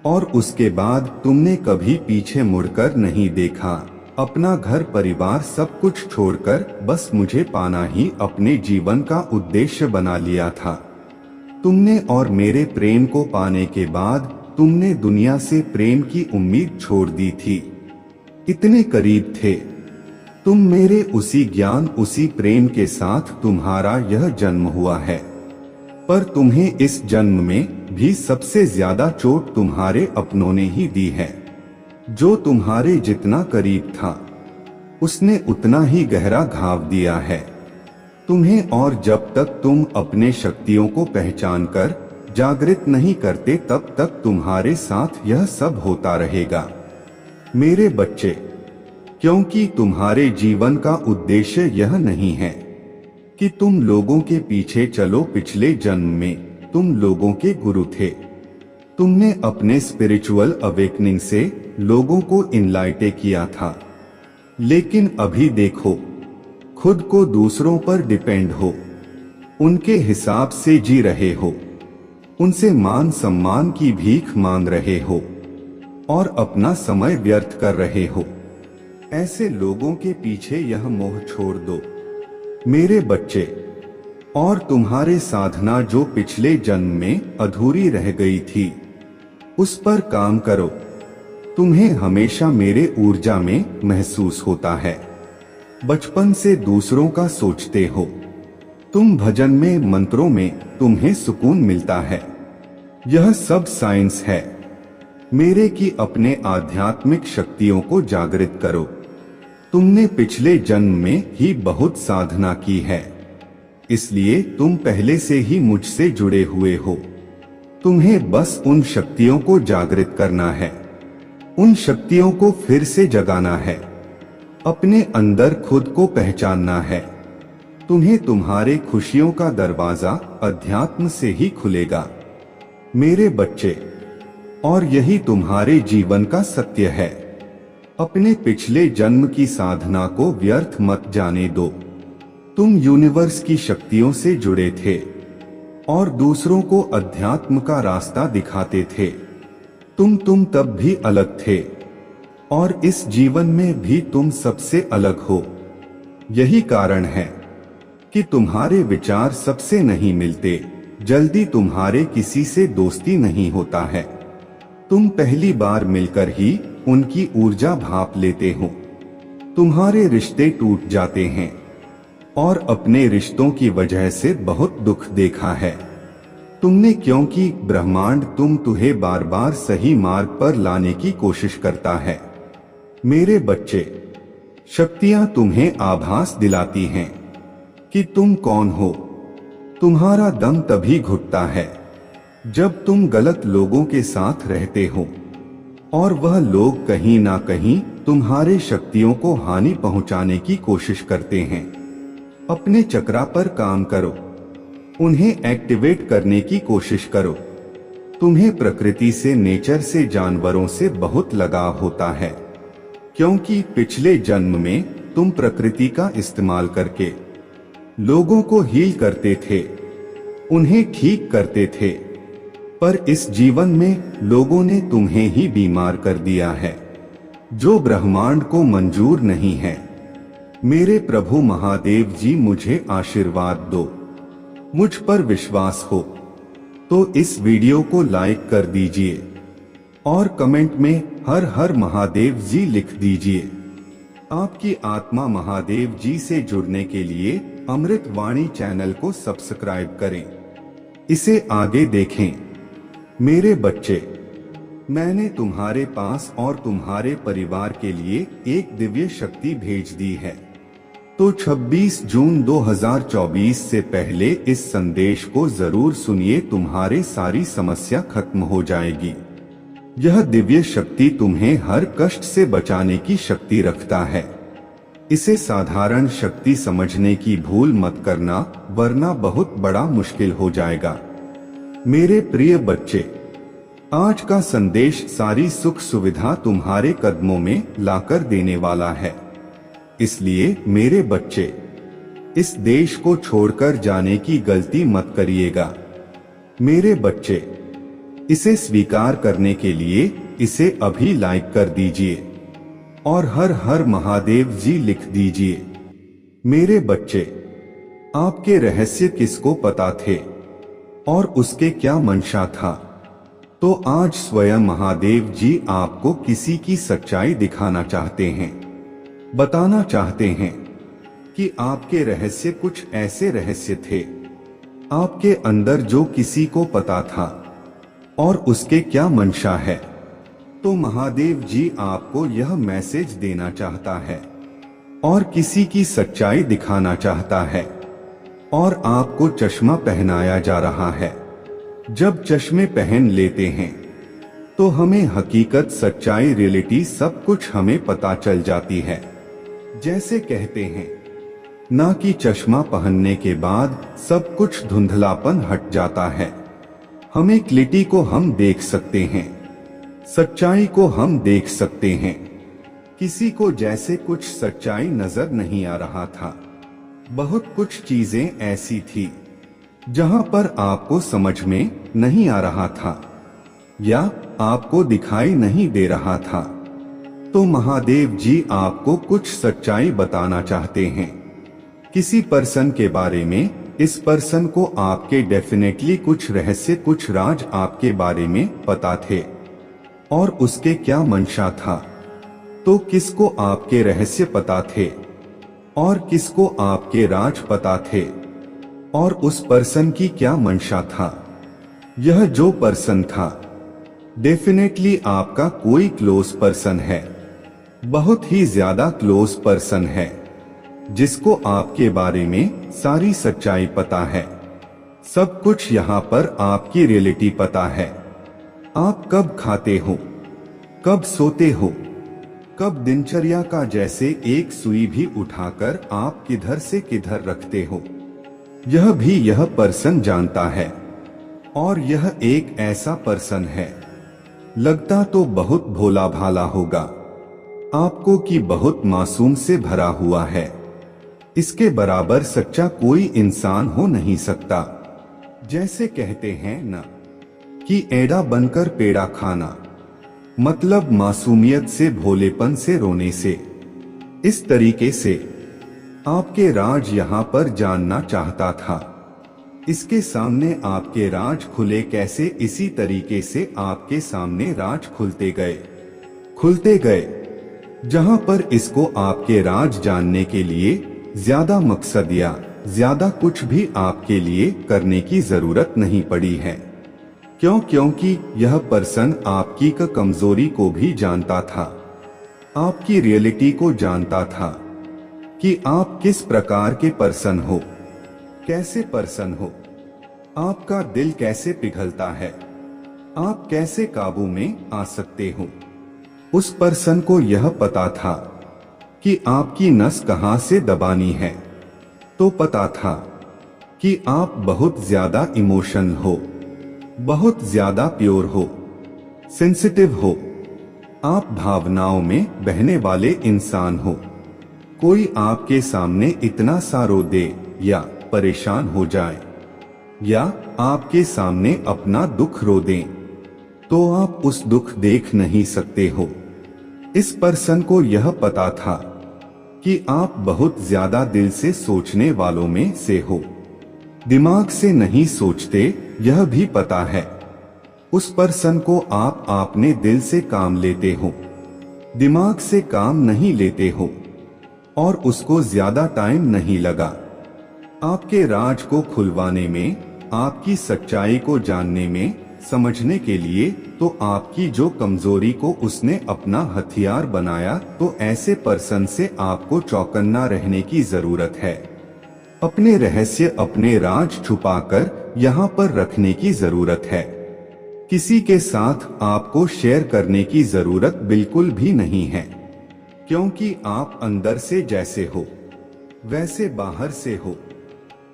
और उसके बाद तुमने कभी पीछे मुड़कर नहीं देखा। अपना घर परिवार सब कुछ छोड़कर बस मुझे पाना ही अपने जीवन का उद्देश्य बना लिया था। तुमने और मेरे प्रेम को पाने के बाद तुमने दुनिया से प्रेम की उम्मीद छोड़ दी थी। इतने करीब थे तुम मेरे, उसी ज्ञान, उसी प्रेम के साथ तुम्हारा यह जन्म हुआ है। पर तुम्हें इस जन्म में भी सबसे ज्यादा चोट तुम्हारे अपनों ने ही दी है। जो तुम्हारे जितना करीब था उसने उतना ही गहरा घाव दिया है तुम्हें, और जब तक तुम अपने शक्तियों को पहचान कर जागृत नहीं करते तब तक तुम्हारे साथ यह सब होता रहेगा मेरे बच्चे। क्योंकि तुम्हारे जीवन का उद्देश्य यह नहीं है कि तुम लोगों के पीछे चलो। पिछले जन्म में तुम लोगों के गुरु थे। तुमने अपने स्पिरिचुअल अवेकनिंग से लोगों को इनलाइट किया था, लेकिन अभी देखो, खुद को दूसरों पर डिपेंड हो, उनके हिसाब से जी रहे हो, उनसे मान सम्मान की भीख मांग रहे हो और अपना समय व्यर्थ कर रहे हो। ऐसे लोगों के पीछे यह मोह छोड़ दो मेरे बच्चे, और तुम्हारे साधना जो पिछले जन्म में अधूरी रह गई थी उस पर काम करो। तुम्हें हमेशा मेरे ऊर्जा में महसूस होता है। बचपन से दूसरों का सोचते हो। तुम भजन में, मंत्रों में तुम्हें सुकून मिलता है। यह सब साइंस है मेरे, की अपने आध्यात्मिक शक्तियों को जागृत करो। तुमने पिछले जन्म में ही बहुत साधना की है, इसलिए तुम पहले से ही मुझसे जुड़े हुए हो। तुम्हें बस उन शक्तियों को जागृत करना है, उन शक्तियों को फिर से जगाना है, अपने अंदर खुद को पहचानना है। तुम्हें तुम्हारे खुशियों का दरवाजा अध्यात्म से ही खुलेगा मेरे बच्चे, और यही तुम्हारे जीवन का सत्य है। अपने पिछले जन्म की साधना को व्यर्थ मत जाने दो। तुम यूनिवर्स की शक्तियों से जुड़े थे और दूसरों को अध्यात्म का रास्ता दिखाते थे। तुम तब भी अलग थे और इस जीवन में भी तुम सबसे अलग हो। यही कारण है कि तुम्हारे विचार सबसे नहीं मिलते, जल्दी तुम्हारे किसी से दोस्ती नहीं होता है। तुम पहली बार मिलकर ही उनकी ऊर्जा भाप लेते हो। तुम्हारे रिश्ते टूट जाते हैं और अपने रिश्तों की वजह से बहुत दुख देखा है तुमने, क्योंकि ब्रह्मांड तुम्हें बार बार सही मार्ग पर लाने की कोशिश करता है। मेरे बच्चे, शक्तियां तुम्हें आभास दिलाती हैं कि तुम कौन हो। तुम्हारा दम तभी घुटता है जब तुम गलत लोगों के साथ रहते हो और वह लोग कहीं ना कहीं तुम्हारे शक्तियों को हानि पहुंचाने की कोशिश करते हैं। अपने चक्रा पर काम करो, उन्हें एक्टिवेट करने की कोशिश करो। तुम्हें प्रकृति से, नेचर से, जानवरों से बहुत लगाव होता है, क्योंकि पिछले जन्म में तुम प्रकृति का इस्तेमाल करके लोगों को हील करते थे, उन्हें ठीक करते थे, पर इस जीवन में लोगों ने तुम्हें ही बीमार कर दिया है, जो ब्रह्मांड को मंजूर नहीं है। मेरे प्रभु महादेव जी, मुझे आशीर्वाद दो। मुझ पर विश्वास हो तो इस वीडियो को लाइक कर दीजिए और कमेंट में हर हर महादेव जी लिख दीजिए। आपकी आत्मा महादेव जी से जुड़ने के लिए अमृत वाणी चैनल को सब्सक्राइब करें, इसे आगे देखें। मेरे बच्चे, मैंने तुम्हारे पास और तुम्हारे परिवार के लिए एक दिव्य शक्ति भेज दी है, तो 26 जून 2024 से पहले इस संदेश को जरूर सुनिए, तुम्हारी सारी समस्या खत्म हो जाएगी। यह दिव्य शक्ति तुम्हें हर कष्ट से बचाने की शक्ति रखता है। इसे साधारण शक्ति समझने की भूल मत करना, वरना बहुत बड़ा मुश्किल हो जाएगा। मेरे प्रिय बच्चे, आज का संदेश सारी सुख सुविधा तुम्हारे कदमों में लाकर देने वाला है। इसलिए मेरे बच्चे, इस देश को छोड़कर जाने की गलती मत करिएगा। मेरे बच्चे, इसे स्वीकार करने के लिए इसे अभी लाइक कर दीजिए और हर हर महादेव जी लिख दीजिए। मेरे बच्चे, आपके रहस्य किसको पता थे और उसके क्या मंशा था, तो आज स्वयं महादेव जी आपको किसी की सच्चाई दिखाना चाहते हैं, बताना चाहते हैं कि आपके रहस्य कुछ ऐसे रहस्य थे आपके अंदर जो किसी को पता था और उसके क्या मंशा है। तो महादेव जी आपको यह मैसेज देना चाहता है और किसी की सच्चाई दिखाना चाहता है, और आपको चश्मा पहनाया जा रहा है। जब चश्मे पहन लेते हैं तो हमें हकीकत, सच्चाई, रियलिटी सब कुछ हमें पता चल जाती है। जैसे कहते हैं ना कि चश्मा पहनने के बाद सब कुछ धुंधलापन हट जाता है। हमें क्लिटी को हम देख सकते हैं, सच्चाई को हम देख सकते हैं। किसी को जैसे कुछ सच्चाई नजर नहीं आ रहा था। बहुत कुछ चीजें ऐसी थी जहां पर आपको समझ में नहीं आ रहा था या आपको दिखाई नहीं दे रहा था। तो महादेव जी आपको कुछ सच्चाई बताना चाहते हैं किसी पर्सन के बारे में। इस पर्सन को आपके डेफिनेटली कुछ रहस्य, कुछ राज आपके बारे में पता थे और उसके क्या मंशा था। तो किसको आपके रहस्य पता थे और किसको आपके राज पता थे और उस पर्सन की क्या मंशा था। यह जो पर्सन था डेफिनेटली आपका कोई क्लोज पर्सन है, बहुत ही ज्यादा क्लोज पर्सन है, जिसको आपके बारे में सारी सच्चाई पता है। सब कुछ यहाँ पर आपकी रियलिटी पता है। आप कब खाते हो, कब सोते हो, कब दिनचर्या का जैसे एक सुई भी उठाकर आप किधर से किधर रखते हो, यह भी यह पर्सन जानता है। और यह एक ऐसा पर्सन है, लगता तो बहुत भोला भाला होगा आपको कि बहुत मासूम से भरा हुआ है। इसके बराबर सच्चा कोई इंसान हो नहीं सकता। जैसे कहते हैं ना कि एड़ा बनकर पेड़ा खाना, मतलब मासूमियत से, भोलेपन से, रोने से। इस तरीके से आपके राज यहाँ पर जानना चाहता था। इसके सामने आपके राज खुले कैसे, इसी तरीके से आपके सामने राज खुलते गए, जहाँ पर इसको आपके राज जानने के लिए ज्यादा मकसद या ज्यादा कुछ भी आपके लिए करने की जरूरत नहीं पड़ी है। क्योंकि यह पर्सन आपकी कमजोरी को भी जानता था, आपकी रियलिटी को जानता था कि आप किस प्रकार के पर्सन हो, कैसे पर्सन हो, आपका दिल कैसे पिघलता है, आप कैसे काबू में आ सकते हो। उस पर्सन को यह पता था कि आपकी नस कहां से दबानी है, तो पता था कि आप बहुत ज्यादा इमोशनल हो, बहुत ज्यादा प्योर हो, सेंसिटिव हो, आप भावनाओं में बहने वाले इंसान हो। कोई आपके सामने इतना सा रो दे या परेशान हो जाए या आपके सामने अपना दुख रो दें, तो आप उस दुख देख नहीं सकते हो। इस पर्सन को यह पता था कि आप बहुत ज्यादा दिल से सोचने वालों में से हो, दिमाग से नहीं सोचते, यह भी पता है। उस पर्सन को आप अपने दिल से काम लेते हो, दिमाग से काम नहीं लेते हो, और उसको ज्यादा टाइम नहीं लगा आपके राज को खुलवाने में, आपकी सच्चाई को जानने में, समझने के लिए। तो आपकी जो कमजोरी को उसने अपना हथियार बनाया, तो ऐसे पर्सन से आपको चौकन्ना रहने की जरूरत है। अपने रहस्य, अपने राज छुपाकर यहाँ पर रखने की जरूरत है। किसी के साथ आपको शेयर करने की जरूरत बिल्कुल भी नहीं है, क्योंकि आप अंदर से जैसे हो वैसे बाहर से हो।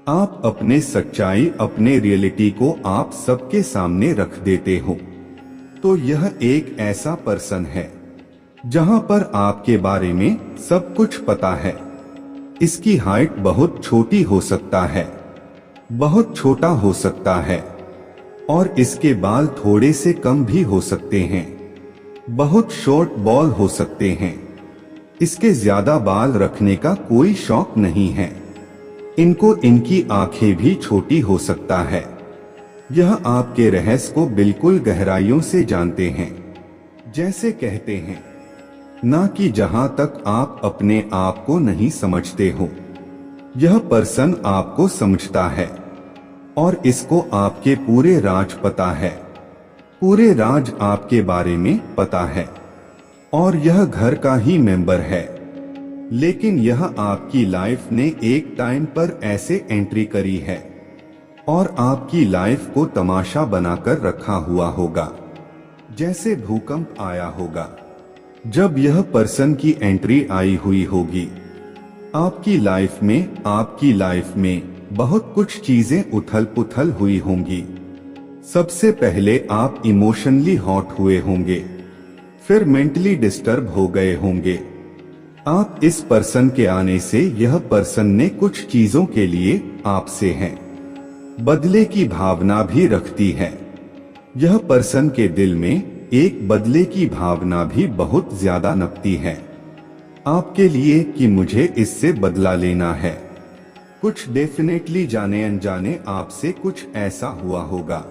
आप अपने सच्चाई, अपने रियलिटी को आप सबके सामने रख देते हो। तो यह एक ऐसा पर्सन है जहां पर आपके बारे में सब कुछ पता है। इसकी हाइट बहुत छोटी हो सकता है, बहुत छोटा हो सकता है, और इसके बाल थोड़े से कम भी हो सकते हैं, बहुत शॉर्ट बॉल हो सकते हैं। इसके ज्यादा बाल रखने का कोई शौक नहीं है। इनको इनकी आंखें भी छोटी हो सकता है। यह आपके रहस्य को बिल्कुल गहराइयों से जानते हैं। जैसे कहते हैं ना कि जहां तक आप अपने आप को नहीं समझते हो, यह पर्सन आपको समझता है, और इसको आपके पूरे राज पता है। पूरे राज आपके बारे में पता है, और यह घर का ही मेंबर है। लेकिन यह आपकी लाइफ ने एक टाइम पर ऐसे एंट्री करी है, और आपकी लाइफ को तमाशा बनाकर रखा हुआ होगा, जैसे भूकंप आया होगा। जब यह पर्सन की एंट्री आई हुई होगी आपकी लाइफ में बहुत कुछ चीजें उथल पुथल हुई होंगी। सबसे पहले आप इमोशनली हॉट हुए होंगे, फिर मेंटली डिस्टर्ब हो गए होंगे। आप इस पर्सन के आने से यह पर्सन ने कुछ चीजों के लिए आपसे है बदले की भावना भी रखती है। यह पर्सन के दिल में एक बदले की भावना भी बहुत ज्यादा नपती है आपके लिए कि मुझे इससे बदला लेना है। कुछ डेफिनेटली जाने अनजाने आपसे कुछ ऐसा हुआ होगा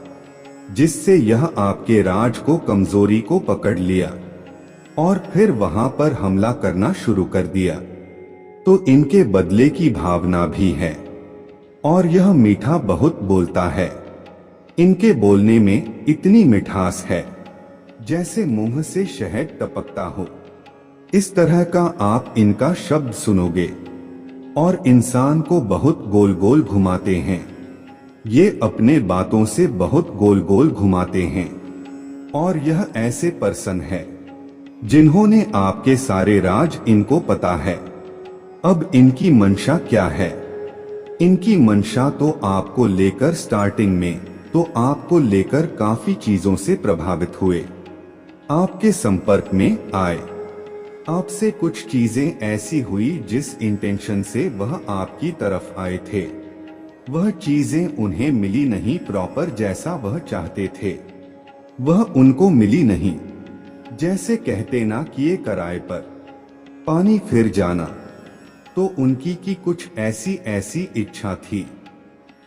जिससे यह आपके राज को, कमजोरी को पकड़ लिया और फिर वहां पर हमला करना शुरू कर दिया। तो इनके बदले की भावना भी है, और यह मीठा बहुत बोलता है। इनके बोलने में इतनी मिठास है जैसे मुंह से शहद टपकता हो। इस तरह का आप इनका शब्द सुनोगे और इंसान को बहुत गोल गोल घुमाते हैं। ये अपने बातों से बहुत गोल गोल घुमाते हैं। और यह ऐसे पर्सन है जिन्होंने आपके सारे राज इनको पता है। अब इनकी मंशा क्या है? इनकी मंशा तो आपको लेकर स्टार्टिंग में तो आपको लेकर काफी चीजों से प्रभावित हुए, आपके संपर्क में आए, आपसे कुछ चीजें ऐसी हुई जिस इंटेंशन से वह आपकी तरफ आए थे, वह चीजें उन्हें मिली नहीं प्रॉपर जैसा वह चाहते थे, वह उनको मिली नहीं। जैसे कहते ना किए किराए पर पानी फिर जाना, तो उनकी की कुछ ऐसी इच्छा थी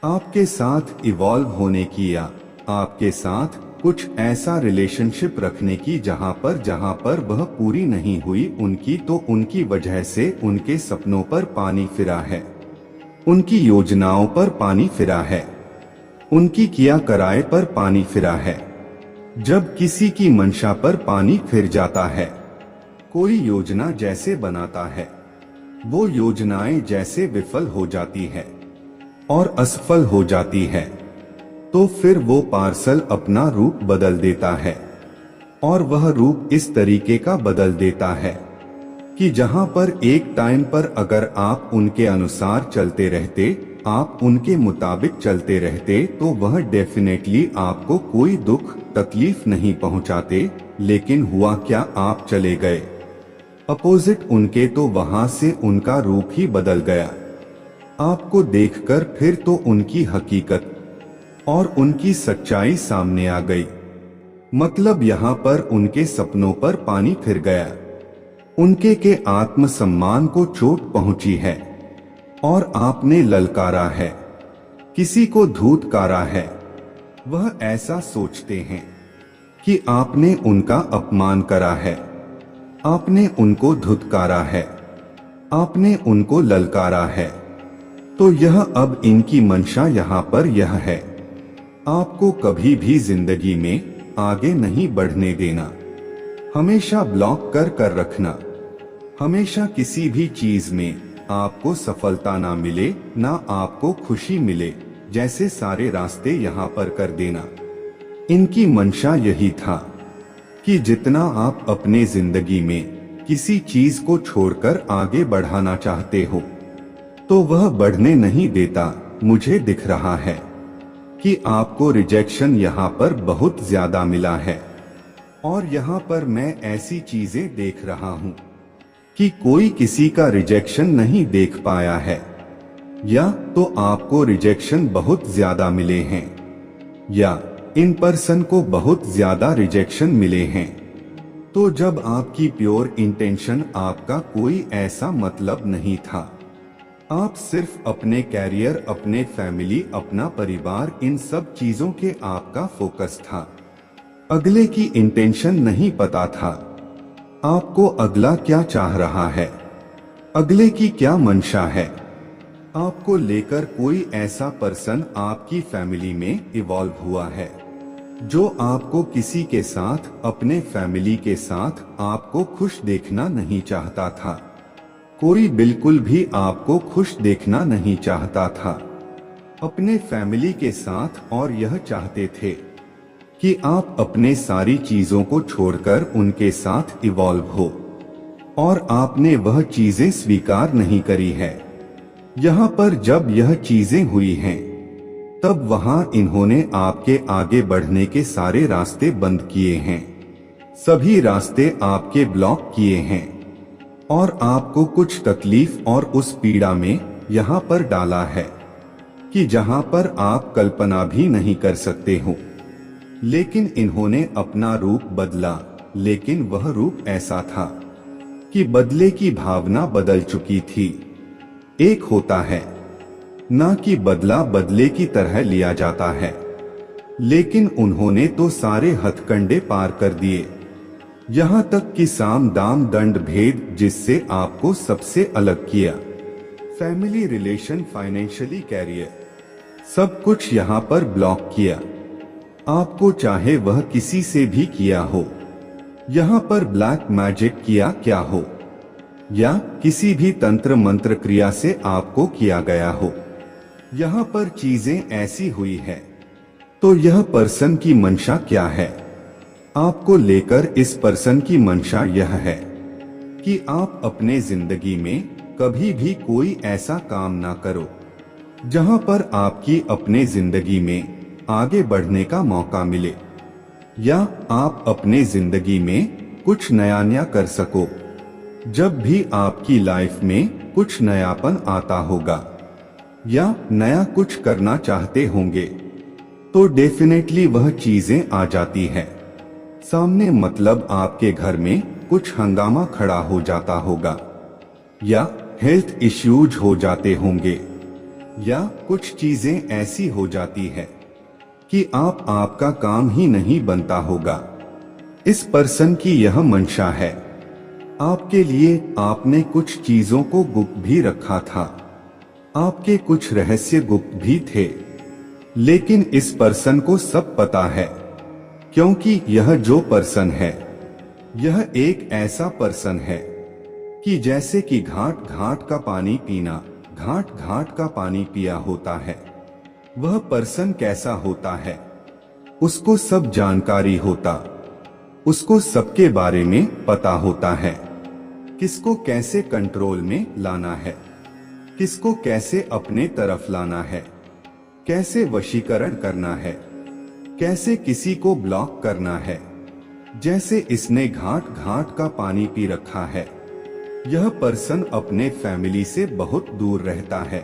आपके साथ इवॉल्व होने की, या आपके साथ कुछ ऐसा रिलेशनशिप रखने की जहां पर वह पूरी नहीं हुई उनकी, तो उनकी वजह से उनके सपनों पर पानी फिरा है, उनकी योजनाओं पर पानी फिरा है, उनकी किया कराए पर पानी फिरा है। जब किसी की मंशा पर पानी फिर जाता है, कोई योजना जैसे बनाता है, वो योजनाएं जैसे विफल हो जाती है और असफल हो जाती है, तो फिर वो पार्सल अपना रूप बदल देता है। और वह रूप इस तरीके का बदल देता है कि जहां पर एक टाइम पर अगर आप उनके अनुसार चलते रहते, आप उनके मुताबिक चलते रहते, तो वह डेफिनेटली आपको कोई दुख तकलीफ नहीं पहुंचाते। लेकिन हुआ क्या, आप चले गए अपोजिट उनके, तो वहां से उनका रूप ही बदल गया। आपको देखकर फिर तो उनकी हकीकत और उनकी सच्चाई सामने आ गई। मतलब यहाँ पर उनके सपनों पर पानी फिर गया, उनके के आत्मसम्मान को चोट पहुंची है और आपने ललकारा है, किसी को धूतकारा है। वह ऐसा सोचते हैं कि आपने उनका अपमान करा है, आपने उनको धुतकारा है, आपने उनको ललकारा है। तो यह अब इनकी मंशा यहाँ पर यह है, आपको कभी भी जिंदगी में आगे नहीं बढ़ने देना, हमेशा ब्लॉक कर रखना, हमेशा किसी भी चीज में आपको सफलता ना मिले, ना आपको खुशी मिले, जैसे सारे रास्ते यहाँ पर कर देना। इनकी मंशा यही था कि जितना आप अपने जिंदगी में किसी चीज को छोड़कर आगे बढ़ाना चाहते हो, तो वह बढ़ने नहीं देता। मुझे दिख रहा है कि आपको रिजेक्शन यहाँ पर बहुत ज्यादा मिला है, और यहाँ पर मैं ऐसी चीजें देख रहा हूँ कि कोई किसी का रिजेक्शन नहीं देख पाया है, या तो आपको रिजेक्शन बहुत ज्यादा मिले हैं, या इन पर्सन को बहुत ज्यादा रिजेक्शन मिले हैं। तो जब आपकी प्योर इंटेंशन, आपका कोई ऐसा मतलब नहीं था, आप सिर्फ अपने कैरियर, अपने फैमिली, अपना परिवार, इन सब चीजों के आपका फोकस था, अगले की इंटेंशन नहीं पता था आपको अगला क्या चाह रहा है, अगले की क्या मंशा है। आपको लेकर कोई ऐसा पर्सन आपकी फैमिली में इवॉल्व हुआ है जो आपको किसी के साथ, अपने फैमिली के साथ आपको खुश देखना नहीं चाहता था। कोई बिल्कुल भी आपको खुश देखना नहीं चाहता था अपने फैमिली के साथ, और यह चाहते थे कि आप अपने सारी चीजों को छोड़कर उनके साथ इवॉल्व हो, और आपने वह चीजें स्वीकार नहीं करी है। यहाँ पर जब यह चीजें हुई हैं, तब वहां इन्होंने आपके आगे बढ़ने के सारे रास्ते बंद किए हैं, सभी रास्ते आपके ब्लॉक किए हैं, और आपको कुछ तकलीफ और उस पीड़ा में यहाँ पर डाला है कि जहाँ पर आप कल्पना भी नहीं कर सकते हो। लेकिन इन्होंने अपना रूप बदला, लेकिन वह रूप ऐसा था कि बदले की भावना बदल चुकी थी। एक होता है ना कि बदला बदले की तरह लिया जाता है, लेकिन उन्होंने तो सारे हथकंडे पार कर दिए, यहाँ तक कि साम दाम दंड भेद जिससे आपको सबसे अलग किया, फैमिली रिलेशन, फाइनेंशियली, कैरियर, सब कुछ यहाँ पर ब्लॉक किया। आपको चाहे वह किसी से भी किया हो, यहाँ पर ब्लैक मैजिक किया क्या हो, या किसी भी तंत्र मंत्र क्रिया से आपको किया गया हो। यहाँ पर चीजें ऐसी हुई है, तो यह पर्सन की मंशा क्या है? आपको लेकर इस पर्सन की मंशा यह है कि आप अपने जिंदगी में कभी भी कोई ऐसा काम ना करो जहां पर आपकी अपने जिंदगी में आगे बढ़ने का मौका मिले, या आप अपने जिंदगी में कुछ नया कर सको। जब भी आपकी लाइफ में कुछ नयापन आता होगा या नया कुछ करना चाहते होंगे, तो डेफिनेटली वह चीजें आ जाती है सामने। मतलब आपके घर में कुछ हंगामा खड़ा हो जाता होगा, या हेल्थ इश्यूज हो जाते होंगे, या कुछ चीजें ऐसी हो जाती है कि आपका काम ही नहीं बनता होगा। इस पर्सन की यह मंशा है। आपके लिए आपने कुछ चीजों को गुप्त भी रखा था, आपके कुछ रहस्य गुप्त भी थे, लेकिन इस पर्सन को सब पता है, क्योंकि यह जो पर्सन है, यह एक ऐसा पर्सन है कि जैसे कि घाट घाट का पानी पीना, घाट घाट का पानी पिया होता है। वह पर्सन कैसा होता है, उसको सब जानकारी होता, उसको सबके बारे में पता होता है, किसको कैसे कंट्रोल में लाना है, किसको कैसे अपने तरफ लाना है, कैसे वशीकरण करना है, कैसे किसी को ब्लॉक करना है। जैसे इसने घाट घाट का पानी पी रखा है। यह पर्सन अपने फैमिली से बहुत दूर रहता है,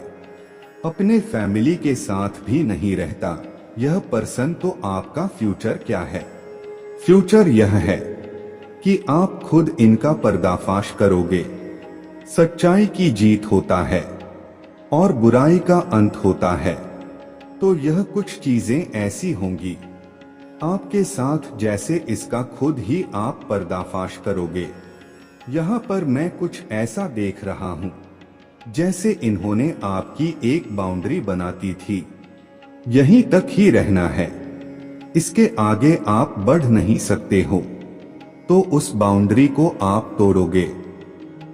अपने फैमिली के साथ भी नहीं रहता। यह पर्सन तो आपका फ्यूचर क्या है? फ्यूचर यह है कि आप खुद इनका पर्दाफाश करोगे। सच्चाई की जीत होता है और बुराई का अंत होता है। तो यह कुछ चीजें ऐसी होंगी आपके साथ जैसे इसका खुद ही आप पर्दाफाश करोगे। यहाँ पर मैं कुछ ऐसा देख रहा हूँ जैसे इन्होंने आपकी एक बाउंड्री बनाती थी, यहीं तक ही रहना है, इसके आगे आप बढ़ नहीं सकते हो। तो उस बाउंड्री को आप तोड़ोगे,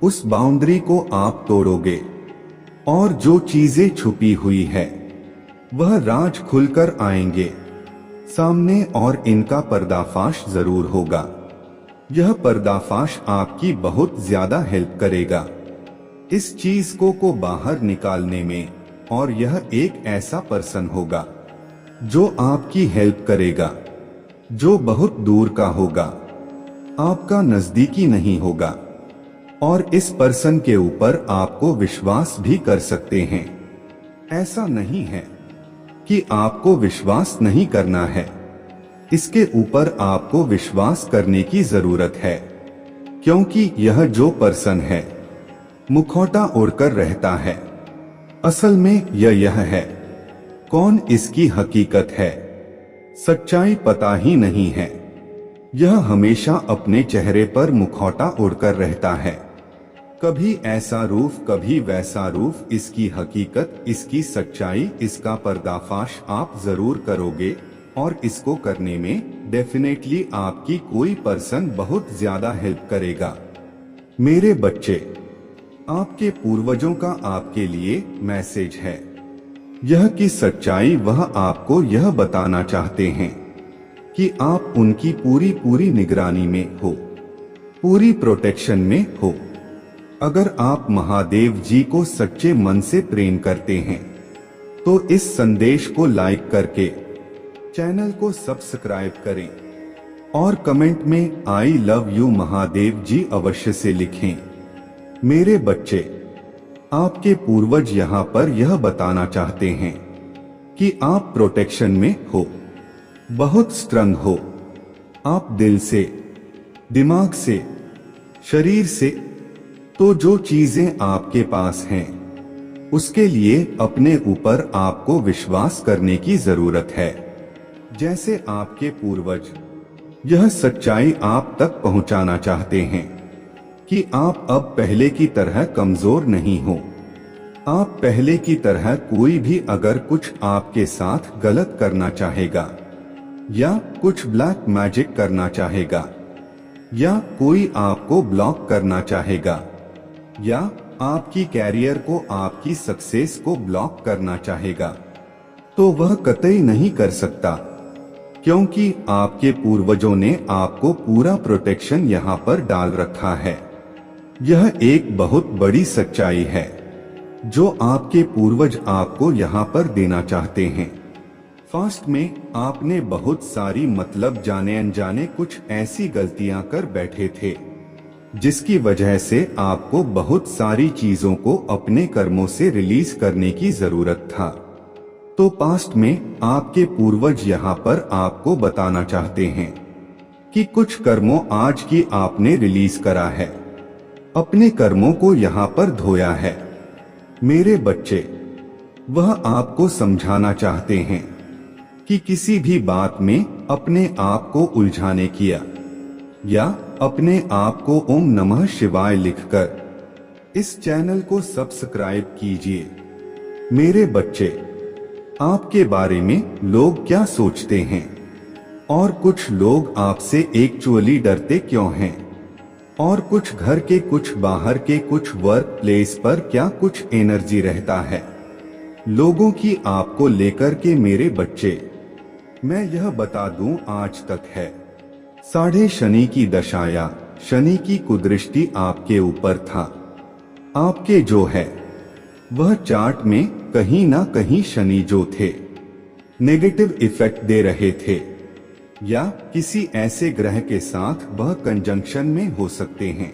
उस बाउंड्री को आप तोड़ोगे, और जो चीजें छुपी हुई है वह राज खुलकर आएंगे सामने, और इनका पर्दाफाश जरूर होगा। यह पर्दाफाश आपकी बहुत ज्यादा हेल्प करेगा इस चीज को बाहर निकालने में, और यह एक ऐसा पर्सन होगा जो आपकी हेल्प करेगा, जो बहुत दूर का होगा, आपका नजदीकी नहीं होगा, और इस पर्सन के ऊपर आपको विश्वास भी कर सकते हैं। ऐसा नहीं है कि आपको विश्वास नहीं करना है, इसके ऊपर आपको विश्वास करने की जरूरत है, क्योंकि यह जो पर्सन है मुखौटा ओढ़कर रहता है, असल में यह है कौन इसकी हकीकत है, सच्चाई पता ही नहीं है। यह हमेशा अपने चेहरे पर मुखौटा ओढ़कर रहता है, कभी ऐसा रूप कभी वैसा रूप। इसकी हकीकत, इसकी सच्चाई, इसका पर्दाफाश आप जरूर करोगे, और इसको करने में डेफिनेटली आपकी कोई पर्सन बहुत ज्यादा हेल्प करेगा। मेरे बच्चे, आपके पूर्वजों का आपके लिए मैसेज है यह कि सच्चाई वह आपको यह बताना चाहते हैं कि आप उनकी पूरी निगरानी में हो, पूरी प्रोटेक्शन में हो। अगर आप महादेव जी को सच्चे मन से प्रेम करते हैं तो इस संदेश को लाइक करके चैनल को सब्सक्राइब करें, और कमेंट में आई लव यू महादेव जी अवश्य से लिखें। मेरे बच्चे, आपके पूर्वज यहाँ पर यह बताना चाहते हैं कि आप प्रोटेक्शन में हो, बहुत स्ट्रॉन्ग हो। आप दिल से, दिमाग से, शरीर से, तो जो चीजें आपके पास हैं उसके लिए अपने ऊपर आपको विश्वास करने की जरूरत है। जैसे आपके पूर्वज यह सच्चाई आप तक पहुंचाना चाहते हैं कि आप अब पहले की तरह कमजोर नहीं हो। आप पहले की तरह कोई भी अगर कुछ आपके साथ गलत करना चाहेगा, या कुछ ब्लैक मैजिक करना चाहेगा, या कोई आपको ब्लॉक करना चाहेगा, या आपकी कैरियर को, आपकी सक्सेस को ब्लॉक करना चाहेगा, तो वह कतई नहीं कर सकता, क्योंकि आपके पूर्वजों ने आपको पूरा प्रोटेक्शन यहाँ पर डाल रखा है। यह एक बहुत बड़ी सच्चाई है जो आपके पूर्वज आपको यहाँ पर देना चाहते हैं। फास्ट में आपने बहुत सारी, मतलब जाने अनजाने कुछ ऐसी गलतियां कर बैठे थे जिसकी वजह से आपको बहुत सारी चीजों को अपने कर्मों से रिलीज करने की जरूरत था। तो पास्ट में आपके पूर्वज यहाँ पर आपको बताना चाहते हैं कि कुछ कर्मों आज की आपने रिलीज करा है, अपने कर्मों को यहाँ पर धोया है। मेरे बच्चे, वह आपको समझाना चाहते हैं कि किसी भी बात में अपने आप को उलझाने किया या अपने आप को ओम नमः शिवाय लिखकर इस चैनल को सब्सक्राइब कीजिए। मेरे बच्चे, आपके बारे में लोग क्या सोचते हैं और कुछ लोग आपसे एक्चुअली डरते क्यों हैं, और कुछ घर के, कुछ बाहर के, कुछ वर्क प्लेस पर क्या कुछ एनर्जी रहता है लोगों की आपको लेकर के। मेरे बच्चे, मैं यह बता दूं, आज तक है साढ़े शनि की दशा या शनि की कुदृष्टि आपके ऊपर था। आपके जो है वह चार्ट में कहीं ना कहीं शनि जो थे नेगेटिव इफेक्ट दे रहे थे, या किसी ऐसे ग्रह के साथ वह कंजंक्शन में हो सकते हैं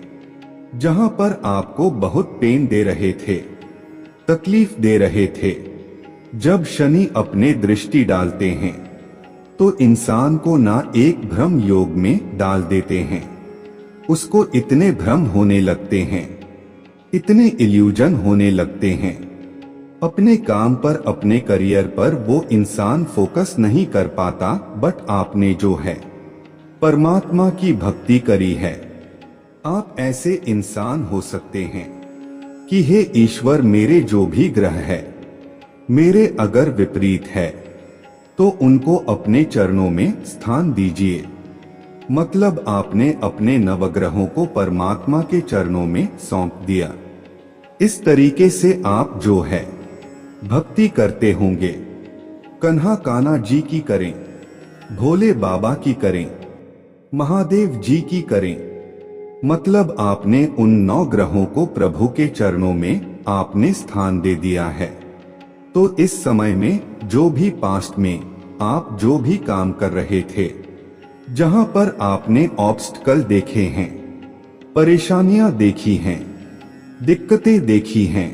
जहां पर आपको बहुत पेन दे रहे थे, तकलीफ दे रहे थे। जब शनि अपने दृष्टि डालते हैं तो इंसान को ना एक भ्रम योग में डाल देते हैं, उसको इतने भ्रम होने लगते हैं, इतने इल्यूजन होने लगते हैं, अपने काम पर, अपने करियर पर वो इंसान फोकस नहीं कर पाता। बट आपने जो है परमात्मा की भक्ति करी है, आप ऐसे इंसान हो सकते हैं कि हे ईश्वर, मेरे जो भी ग्रह है मेरे अगर विपरीत है तो उनको अपने चरणों में स्थान दीजिए। मतलब आपने अपने नवग्रहों को परमात्मा के चरणों में सौंप दिया। इस तरीके से आप जो है भक्ति करते होंगे, कन्हा कान्हा जी की करें, भोले बाबा की करें, महादेव जी की करें, मतलब आपने उन 9 ग्रहों को प्रभु के चरणों में आपने स्थान दे दिया है। तो इस समय में जो भी पास्ट में आप जो भी काम कर रहे थे, जहां पर आपने ऑब्स्टकल देखे हैं, परेशानियां देखी हैं, दिक्कतें देखी हैं,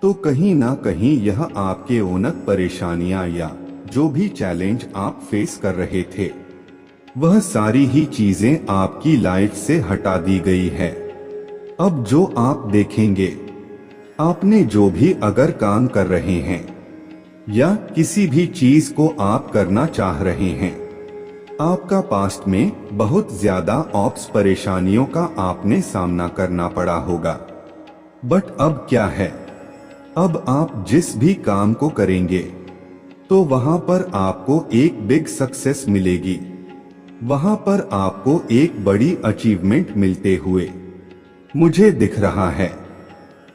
तो कहीं ना कहीं यह आपके उन्नत परेशानियां या जो भी चैलेंज आप फेस कर रहे थे, वह सारी ही चीजें आपकी लाइफ से हटा दी गई है। अब जो आप देखेंगे, आपने जो भी अगर काम कर रहे हैं या किसी भी चीज को आप करना चाह रहे हैं, आपका पास्ट में बहुत ज्यादा ऑप्स परेशानियों का आपने सामना करना पड़ा होगा। बट अब क्या है, अब आप जिस भी काम को करेंगे तो वहां पर आपको एक बिग सक्सेस मिलेगी, वहां पर आपको एक बड़ी अचीवमेंट मिलते हुए मुझे दिख रहा है।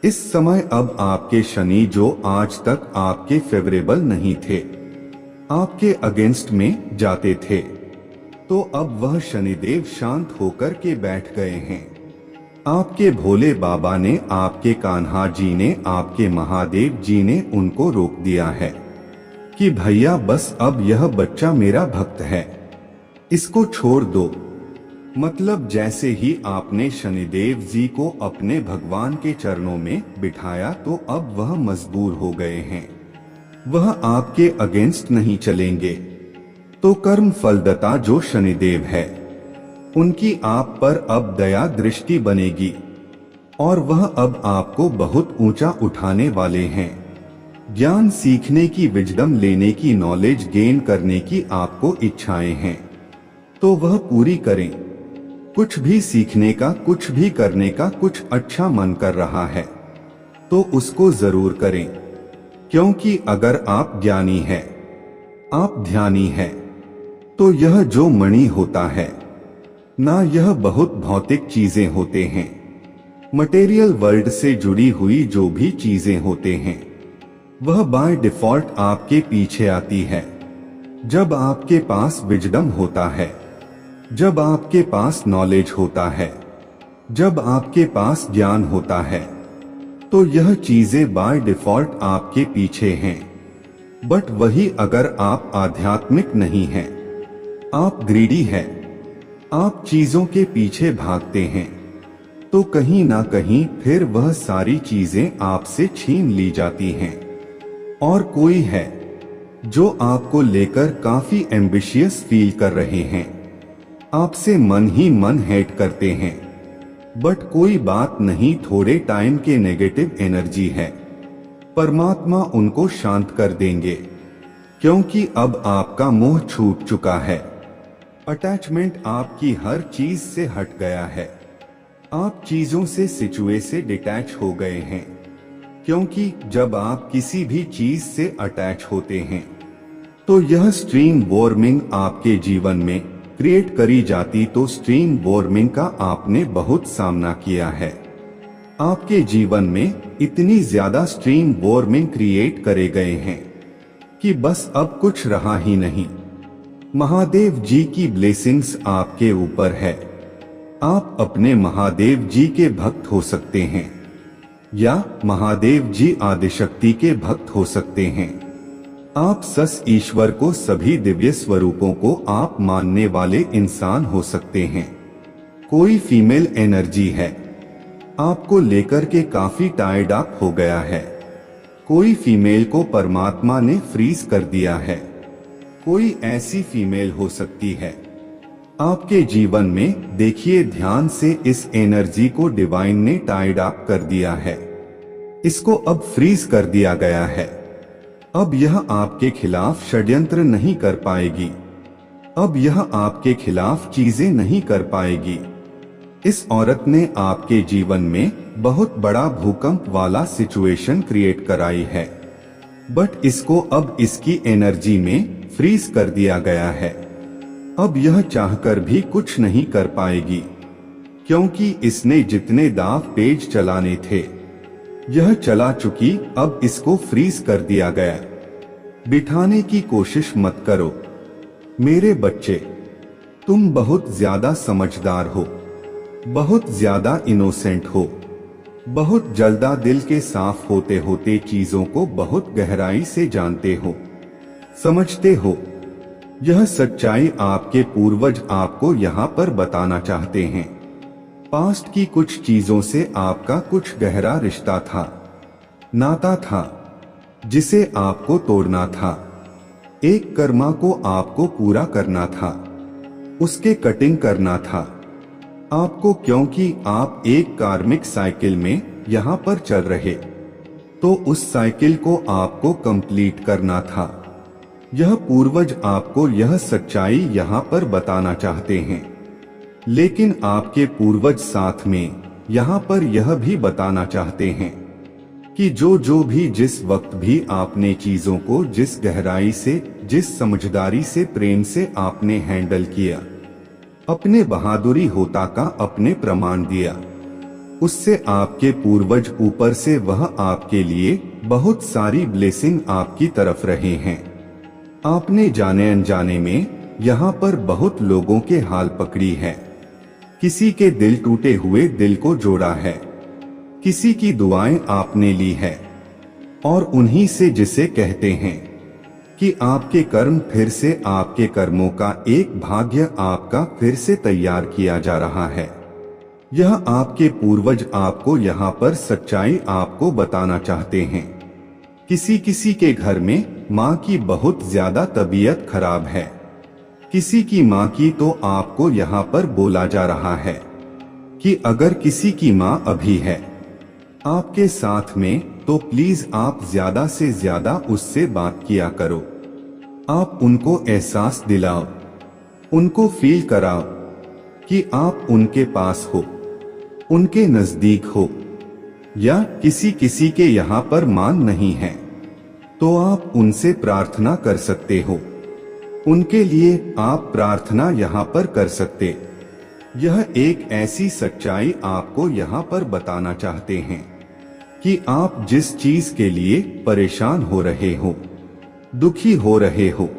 इस समय अब आपके शनि जो आज तक आपके फेवरेबल नहीं थे, आपके अगेंस्ट में जाते थे, तो अब वह शनिदेव शांत होकर के बैठ गए हैं। आपके भोले बाबा ने, आपके कान्हा जी ने, आपके महादेव जी ने उनको रोक दिया है कि भैया बस अब यह बच्चा मेरा भक्त है, इसको छोड़ दो। मतलब जैसे ही आपने शनिदेव जी को अपने भगवान के चरणों में बिठाया तो अब वह मजबूर हो गए हैं, वह आपके अगेंस्ट नहीं चलेंगे। तो कर्म फलदाता जो शनिदेव है, उनकी आप पर अब दया दृष्टि बनेगी और वह अब आपको बहुत ऊंचा उठाने वाले हैं। ज्ञान सीखने की, विजडम लेने की, नॉलेज गेन करने की आपको इच्छाएं हैं तो वह पूरी करें। कुछ भी सीखने का, कुछ भी करने का कुछ अच्छा मन कर रहा है तो उसको जरूर करें, क्योंकि अगर आप ज्ञानी हैं, आप ध्यानी हैं, तो यह जो मणि होता है ना, यह बहुत भौतिक चीजें होते हैं। मटेरियल वर्ल्ड से जुड़ी हुई जो भी चीजें होते हैं वह बाय डिफॉल्ट आपके पीछे आती है। जब आपके पास विजडम होता है, जब आपके पास नॉलेज होता है, जब आपके पास ज्ञान होता है, तो यह चीजें बाय डिफॉल्ट आपके पीछे हैं। बट वही अगर आप आध्यात्मिक नहीं हैं, आप ग्रीडी हैं, आप चीजों के पीछे भागते हैं, तो कहीं ना कहीं फिर वह सारी चीजें आपसे छीन ली जाती हैं। और कोई है जो आपको लेकर काफी एम्बिशियस फील कर रहे हैं, आपसे मन ही मन हेट करते हैं, बट कोई बात नहीं, थोड़े टाइम के नेगेटिव एनर्जी है, परमात्मा उनको शांत कर देंगे, क्योंकि अब आपका मोह छूट चुका है। अटैचमेंट आपकी हर चीज से हट गया है, आप चीजों से सिचुएशन से डिटैच हो गए हैं, क्योंकि जब आप किसी भी चीज से अटैच होते हैं तो यह स्ट्रीम वार्मिंग आपके जीवन में क्रिएट करी जाती। तो स्ट्रीम वार्मिंग का आपने बहुत सामना किया है, आपके जीवन में इतनी ज्यादा स्ट्रीम वार्मिंग क्रिएट करे गए हैं कि बस अब कुछ रहा ही नहीं। महादेव जी की ब्लेसिंग्स आपके ऊपर है, आप अपने महादेव जी के भक्त हो सकते हैं या महादेव जी आदिशक्ति के भक्त हो सकते हैं। आप सस ईश्वर को, सभी दिव्य स्वरूपों को आप मानने वाले इंसान हो सकते हैं। कोई फीमेल एनर्जी है, आपको लेकर के काफी टायर्ड अप हो गया है। कोई फीमेल को परमात्मा ने फ्रीज कर दिया है। कोई ऐसी फीमेल हो सकती है आपके जीवन में, देखिए ध्यान से, इस एनर्जी को डिवाइन ने टाइड अप कर दिया है, इसको अब फ्रीज कर दिया गया है। अब यह आपके खिलाफ षड्यंत्र नहीं कर पाएगी, अब यह आपके खिलाफ चीजें नहीं कर पाएगी। इस औरत ने आपके जीवन में बहुत बड़ा भूकंप वाला सिचुएशन क्रिएट कराई है, बट इसको अब इसकी एनर्जी में फ्रीज कर दिया गया है। अब यह चाहकर भी कुछ नहीं कर पाएगी, क्योंकि इसने जितने दाव पेज चलाने थे यह चला चुकी, अब इसको फ्रीज कर दिया गया। बिठाने की कोशिश मत करो मेरे बच्चे, तुम बहुत ज्यादा समझदार हो, बहुत ज्यादा इनोसेंट हो, बहुत जल्दा दिल के साफ होते होते चीजों को बहुत गहराई से जानते हो, समझते हो। यह सच्चाई आपके पूर्वज आपको यहाँ पर बताना चाहते हैं। पास्ट की कुछ चीजों से आपका कुछ गहरा रिश्ता था, नाता था, जिसे आपको तोड़ना था। एक कर्मा को आपको पूरा करना था, उसके कटिंग करना था आपको, क्योंकि आप एक कार्मिक साइकिल में यहाँ पर चल रहे, तो उस साइकिल को आपको कंप्लीट करना था। यह पूर्वज आपको यह सच्चाई यहाँ पर बताना चाहते हैं, लेकिन आपके पूर्वज साथ में यहाँ पर यह भी बताना चाहते हैं कि जो भी जिस वक्त भी आपने चीजों को जिस गहराई से, जिस समझदारी से, प्रेम से आपने हैंडल किया, अपने बहादुरी होता का अपने प्रमाण दिया, उससे आपके पूर्वज ऊपर से वह आपके लिए बहुत सारी ब्लेसिंग आपकी तरफ रहे हैं। आपने जाने अनजाने में यहाँ पर बहुत लोगों के हाल पकड़ी है, किसी के दिल टूटे हुए दिल को जोड़ा है, किसी की दुआएं आपने ली है, और उन्हीं से जिसे कहते हैं कि आपके कर्म फिर से, आपके कर्मों का एक भाग्य आपका फिर से तैयार किया जा रहा है। यह आपके पूर्वज आपको यहाँ पर सच्चाई आपको बताना चाहते हैं। किसी किसी के घर में माँ की बहुत ज्यादा तबीयत खराब है, किसी की माँ की, तो आपको यहाँ पर बोला जा रहा है कि अगर किसी की माँ अभी है आपके साथ में, तो प्लीज आप ज्यादा से ज्यादा उससे बात किया करो। आप उनको एहसास दिलाओ, उनको फील कराओ कि आप उनके पास हो, उनके नजदीक हो। या किसी किसी के यहाँ पर मान नहीं है, तो आप उनसे प्रार्थना कर सकते हो, उनके लिए आप प्रार्थना यहाँ पर कर सकते। यह एक ऐसी सच्चाई आपको यहाँ पर बताना चाहते हैं कि आप जिस चीज के लिए परेशान हो रहे हो, दुखी हो रहे हो,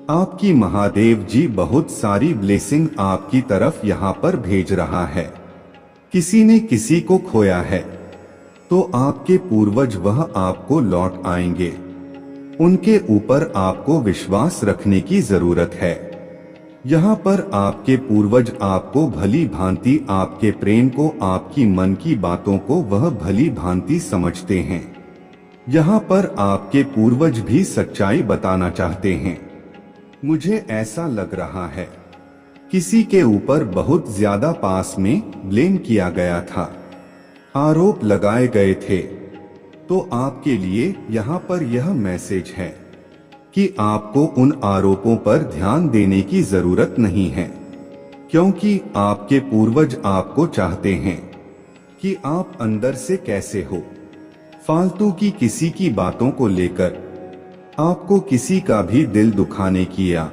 आपकी महादेव जी बहुत सारी ब्लेसिंग आपकी तरफ यहाँ पर भेज रहा है। किसी ने किसी को खोया है तो आपके पूर्वज वह आपको लौट आएंगे। उनके ऊपर आपको विश्वास रखने की जरूरत है। यहाँ पर आपके पूर्वज आपको भली भांति, आपके प्रेम को, आपकी मन की बातों को वह भली भांति समझते हैं। यहाँ पर आपके पूर्वज भी सच्चाई बताना चाहते हैं। मुझे ऐसा लग रहा है किसी के ऊपर बहुत ज्यादा पास में ब्लेम किया गया था, आरोप लगाए गए थे। तो आपके लिए यहाँ पर यह मैसेज है कि आपको उन आरोपों पर ध्यान देने की जरूरत नहीं है, क्योंकि आपके पूर्वज आपको चाहते हैं कि आप अंदर से कैसे हो। फालतू की किसी की बातों को लेकर आपको किसी का भी दिल दुखाने की या